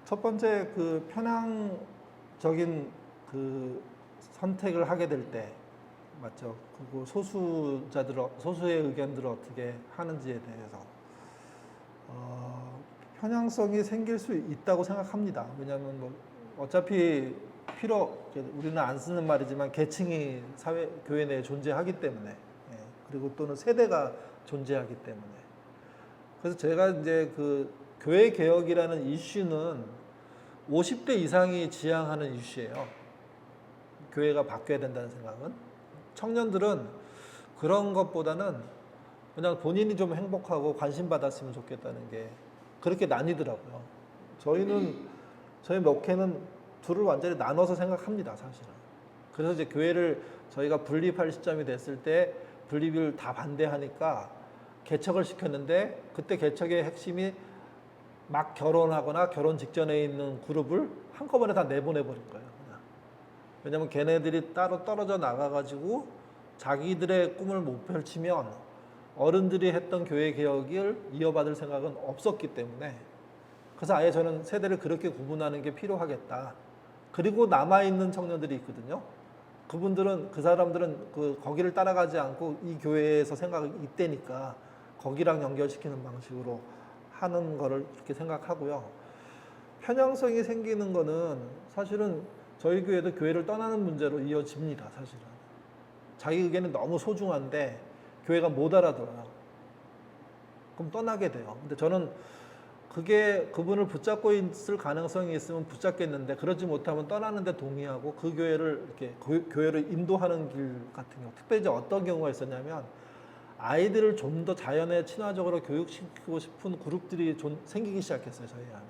첫 번째 그 편향적인 그 선택을 하게 될 때 맞죠. 그리고 소수의 의견들을 어떻게 하는지에 대해서 편향성이 생길 수 있다고 생각합니다. 왜냐하면 뭐 어차피 우리는 안 쓰는 말이지만 계층이 교회 내에 존재하기 때문에 그리고 또는 세대가 존재하기 때문에 그래서 제가 이제 그 교회 개혁이라는 이슈는 50대 이상이 지향하는 이슈예요. 교회가 바뀌어야 된다는 생각은 청년들은 그런 것보다는 그냥 본인이 좀 행복하고 관심 받았으면 좋겠다는 게 그렇게 나뉘더라고요. 저희 목회는 둘을 완전히 나눠서 생각합니다, 사실은. 그래서 이제 교회를 저희가 분립할 시점이 됐을 때 분립을 다 반대하니까 개척을 시켰는데 그때 개척의 핵심이 막 결혼하거나 결혼 직전에 있는 그룹을 한꺼번에 다 내보내버린 거예요. 그냥. 왜냐면 걔네들이 따로 떨어져 나가가지고 자기들의 꿈을 못 펼치면 어른들이 했던 교회 개혁을 이어받을 생각은 없었기 때문에 그래서 아예 저는 세대를 그렇게 구분하는 게 필요하겠다. 그리고 남아있는 청년들이 있거든요. 그 사람들은 거기를 따라가지 않고 이 교회에서 생각이 있대니까 거기랑 연결시키는 방식으로 하는 거를 그렇게 생각하고요. 편향성이 생기는 거는 사실은 저희 교회도 교회를 떠나는 문제로 이어집니다, 사실은. 자기 의견이 너무 소중한데 교회가 못 알아들어요. 그럼 떠나게 돼요. 근데 저는 그게 그분을 붙잡고 있을 가능성이 있으면 붙잡겠는데 그러지 못하면 떠나는데 동의하고 그 교회를 이렇게 교회를 인도하는 길 같은 경우, 특별히 이제 어떤 경우가 있었냐면 아이들을 좀 더 자연에 친화적으로 교육시키고 싶은 그룹들이 좀 생기기 시작했어요, 저희 안에.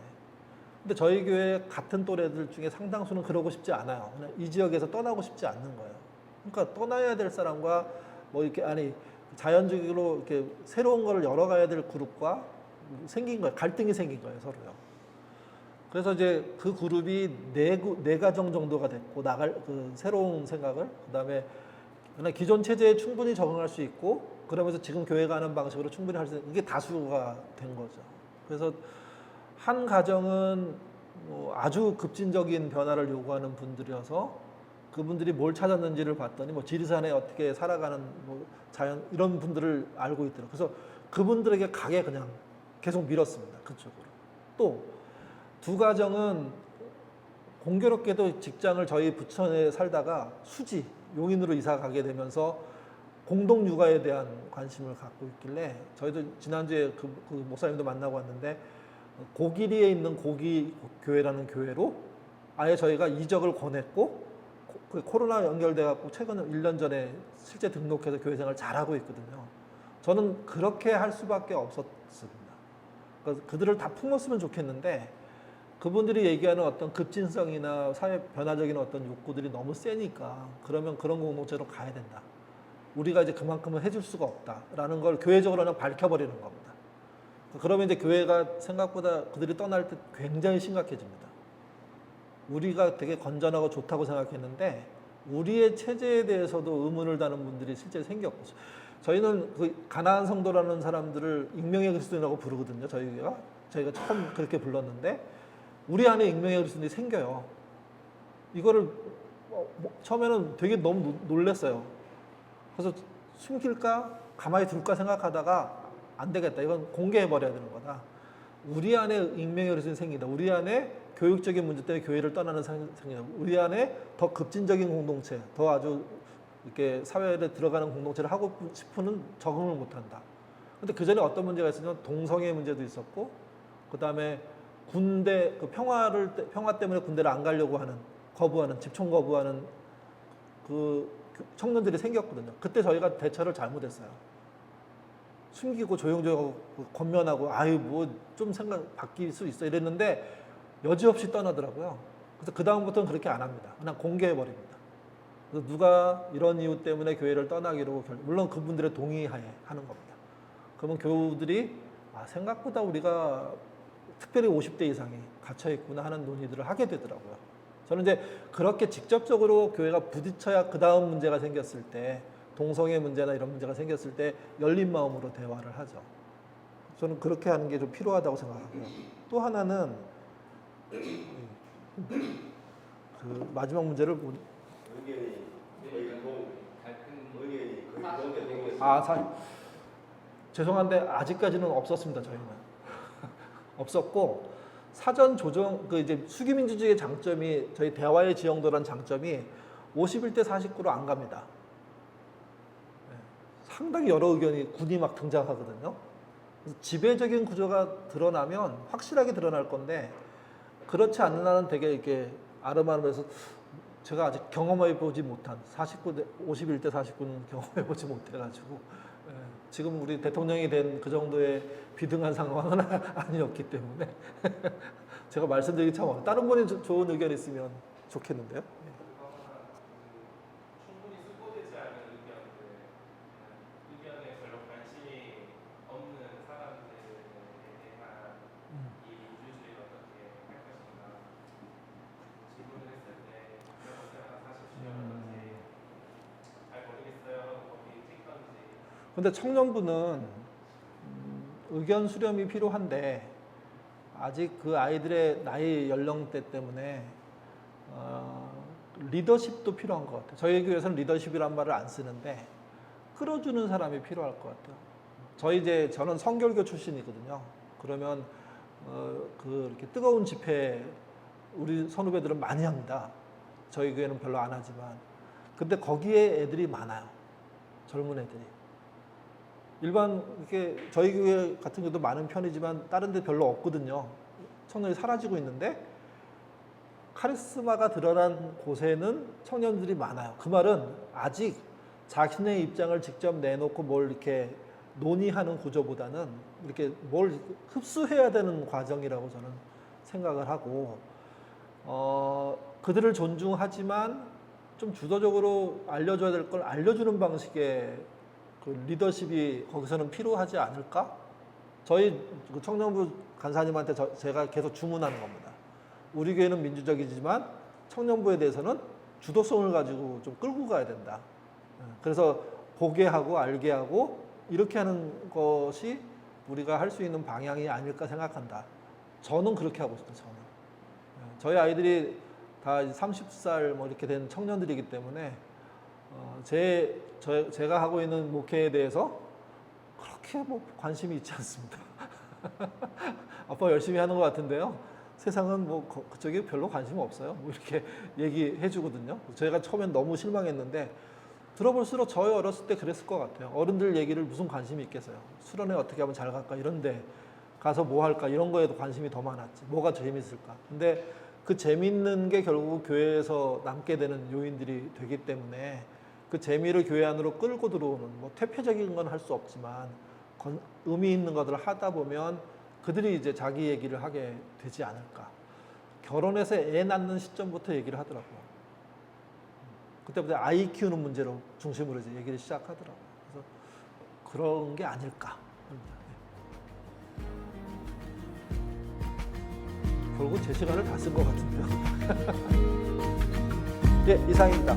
근데 저희 교회 같은 또래들 중에 상당수는 그러고 싶지 않아요. 그냥 이 지역에서 떠나고 싶지 않는 거예요. 그러니까 떠나야 될 사람과 뭐 이렇게 자연적으로 이렇게 새로운 걸 열어가야 될 그룹과 생긴 거예요. 갈등이 생긴 거예요, 서로요. 그래서 이제 그 그룹이 네 가정 정도가 됐고 새로운 생각을 그다음에 그냥 기존 체제에 충분히 적응할 수 있고 그러면서 지금 교회가 하는 방식으로 충분히 할 수 있는 이게 다수가 된 거죠. 그래서 한 가정은 뭐 아주 급진적인 변화를 요구하는 분들이어서 그분들이 뭘 찾았는지를 봤더니 뭐 지리산에 어떻게 살아가는 뭐 자연 이런 분들을 알고 있더라고요. 그래서 그분들에게 가게 그냥 계속 밀었습니다. 그쪽으로. 또 두 가정은 공교롭게도 직장을 저희 부천에 살다가 수지 용인으로 이사 가게 되면서 공동 육아에 대한 관심을 갖고 있길래 저희도 지난주에 그 목사님도 만나고 왔는데 고기리에 있는 고기 교회라는 교회로 아예 저희가 이적을 권했고 코로나 연결돼 갖고 최근 1년 전에 실제 등록해서 교회 생활 잘하고 있거든요. 저는 그렇게 할 수밖에 없었습니다. 그러니까 그들을 다 품었으면 좋겠는데 그분들이 얘기하는 어떤 급진성이나 사회 변화적인 어떤 욕구들이 너무 세니까 그러면 그런 공동체로 가야 된다. 우리가 이제 그만큼은 해줄 수가 없다라는 걸 교회적으로는 밝혀버리는 겁니다. 그러면 이제 교회가 생각보다 그들이 떠날 때 굉장히 심각해집니다. 우리가 되게 건전하고 좋다고 생각했는데 우리의 체제에 대해서도 의문을 다는 분들이 실제 생겼고 저희는 그 가나안 성도라는 사람들을 익명의 그리스도인이라고 부르거든요. 저희가 처음 그렇게 불렀는데 우리 안에 익명의 그리스도인이 생겨요. 이거를 처음에는 되게 너무 놀랐어요. 그래서 숨길까 가만히 둘까 생각하다가 안 되겠다. 이건 공개해버려야 되는 거다. 우리 안에 익명의 그리스도인이 생긴다. 우리 안에 교육적인 문제 때문에 교회를 떠나는 생긴다. 우리 안에 더 급진적인 공동체, 더 아주 이렇게 사회에 들어가는 공동체를 하고 싶으면 적응을 못한다. 근데 그 전에 어떤 문제가 있었냐면 동성애 문제도 있었고, 그 다음에 군대 평화 때문에 군대를 안 가려고 하는 거부하는 집총 거부하는 그 청년들이 생겼거든요. 그때 저희가 대처를 잘못했어요. 숨기고 조용조용 권면하고 아유 뭐 좀 생각 바뀔 수 있어 이랬는데 여지없이 떠나더라고요. 그래서 그 다음부터는 그렇게 안 합니다. 그냥 공개해 버립니다. 그래서 누가 이런 이유 때문에 교회를 떠나기로 물론 그분들의 동의하에 하는 겁니다. 그러면 교우들이 생각보다 우리가 특별히 50대 이상이 갇혀 있구나 하는 논의들을 하게 되더라고요. 저는 이제 그렇게 직접적으로 교회가 부딪혀야 그 다음 문제가 생겼을 때 동성애 문제나 이런 문제가 생겼을 때 열린 마음으로 대화를 하죠. 저는 그렇게 하는 게 좀 필요하다고 생각하고요. 또 하나는 그 마지막 문제를 의견이 죄송한데 아직까지는 없었습니다. 저희는 없었고 사전 조정 그 이제 수기민주주의의 장점이 저희 대화의 지형도란 장점이 51대 49로 안 갑니다. 상당히 여러 의견이 군이 막 등장하거든요. 그래서 지배적인 구조가 드러나면 확실하게 드러날 건데 그렇지 않는 한은 되게 이렇게 아름아름해서 제가 아직 경험해 보지 못한 51대 49는 경험해 보지 못해가지고 지금 우리 대통령이 된 그 정도의 비등한 상황은 아니었기 때문에 제가 말씀드리기 참 어려워요. 다른 분이 좋은 의견 있으면 좋겠는데요. 그거나 충분히 수고되지 않은 의견들, 의견에 별로 관심이 없는 사람들에 대한 이 민주주의를 어떻게 할 것인가 질문을 했을 때 그런 것을 하나 사실 주려는지 잘 모르겠어요. 거기 찍던지. 근데 청년부는 의견 수렴이 필요한데 아직 그 아이들의 나이 연령대 때문에 리더십도 필요한 것 같아요. 저희 교회에서는 리더십이란 말을 안 쓰는데 끌어주는 사람이 필요할 것 같아요. 저는 성결교 출신이거든요. 그러면 이렇게 뜨거운 집회 우리 선후배들은 많이 합니다. 저희 교회는 별로 안 하지만 근데 거기에 애들이 많아요. 젊은 애들이. 일반 이렇게 저희 교회 같은 경우도 많은 편이지만 다른 데 별로 없거든요. 청년이 사라지고 있는데 카리스마가 드러난 곳에는 청년들이 많아요. 그 말은 아직 자신의 입장을 직접 내놓고 뭘 이렇게 논의하는 구조보다는 이렇게 뭘 흡수해야 되는 과정이라고 저는 생각을 하고 그들을 존중하지만 좀 주도적으로 알려줘야 될 걸 알려주는 방식의 그 리더십이 거기서는 필요하지 않을까? 저희 그 청년부 간사님한테 제가 계속 주문하는 겁니다. 우리 교회는 민주적이지만 청년부에 대해서는 주도성을 가지고 좀 끌고 가야 된다. 그래서 보게 하고 알게 하고 이렇게 하는 것이 우리가 할 수 있는 방향이 아닐까 생각한다. 저는 그렇게 하고 있어요. 저는. 저희 아이들이 다 30살 뭐 이렇게 된 청년들이기 때문에 제가 하고 있는 목회에 대해서 그렇게 뭐 관심이 있지 않습니다. 아빠 열심히 하는 것 같은데요. 세상은 뭐 그쪽에 별로 관심 없어요. 뭐 이렇게 얘기해 주거든요. 제가 처음엔 너무 실망했는데 들어볼수록 저희 어렸을 때 그랬을 것 같아요. 어른들 얘기를 무슨 관심이 있겠어요. 수련회 어떻게 하면 잘 갈까 이런데 가서 뭐 할까 이런 거에도 관심이 더 많았지. 뭐가 재밌을까. 근데 그 재밌는 게 결국 교회에서 남게 되는 요인들이 되기 때문에 그 재미를 교회 안으로 끌고 들어오는 뭐 퇴폐적인 건 할 수 없지만 의미 있는 것들을 하다 보면 그들이 이제 자기 얘기를 하게 되지 않을까. 결혼해서 애 낳는 시점부터 얘기를 하더라고요. 그때부터 아이 키우는 문제로 중심으로 이제 얘기를 시작하더라고요. 그래서 그런 게 아닐까. 결국 제 시간을 다 쓴 것 같은데요. 예, 이상입니다.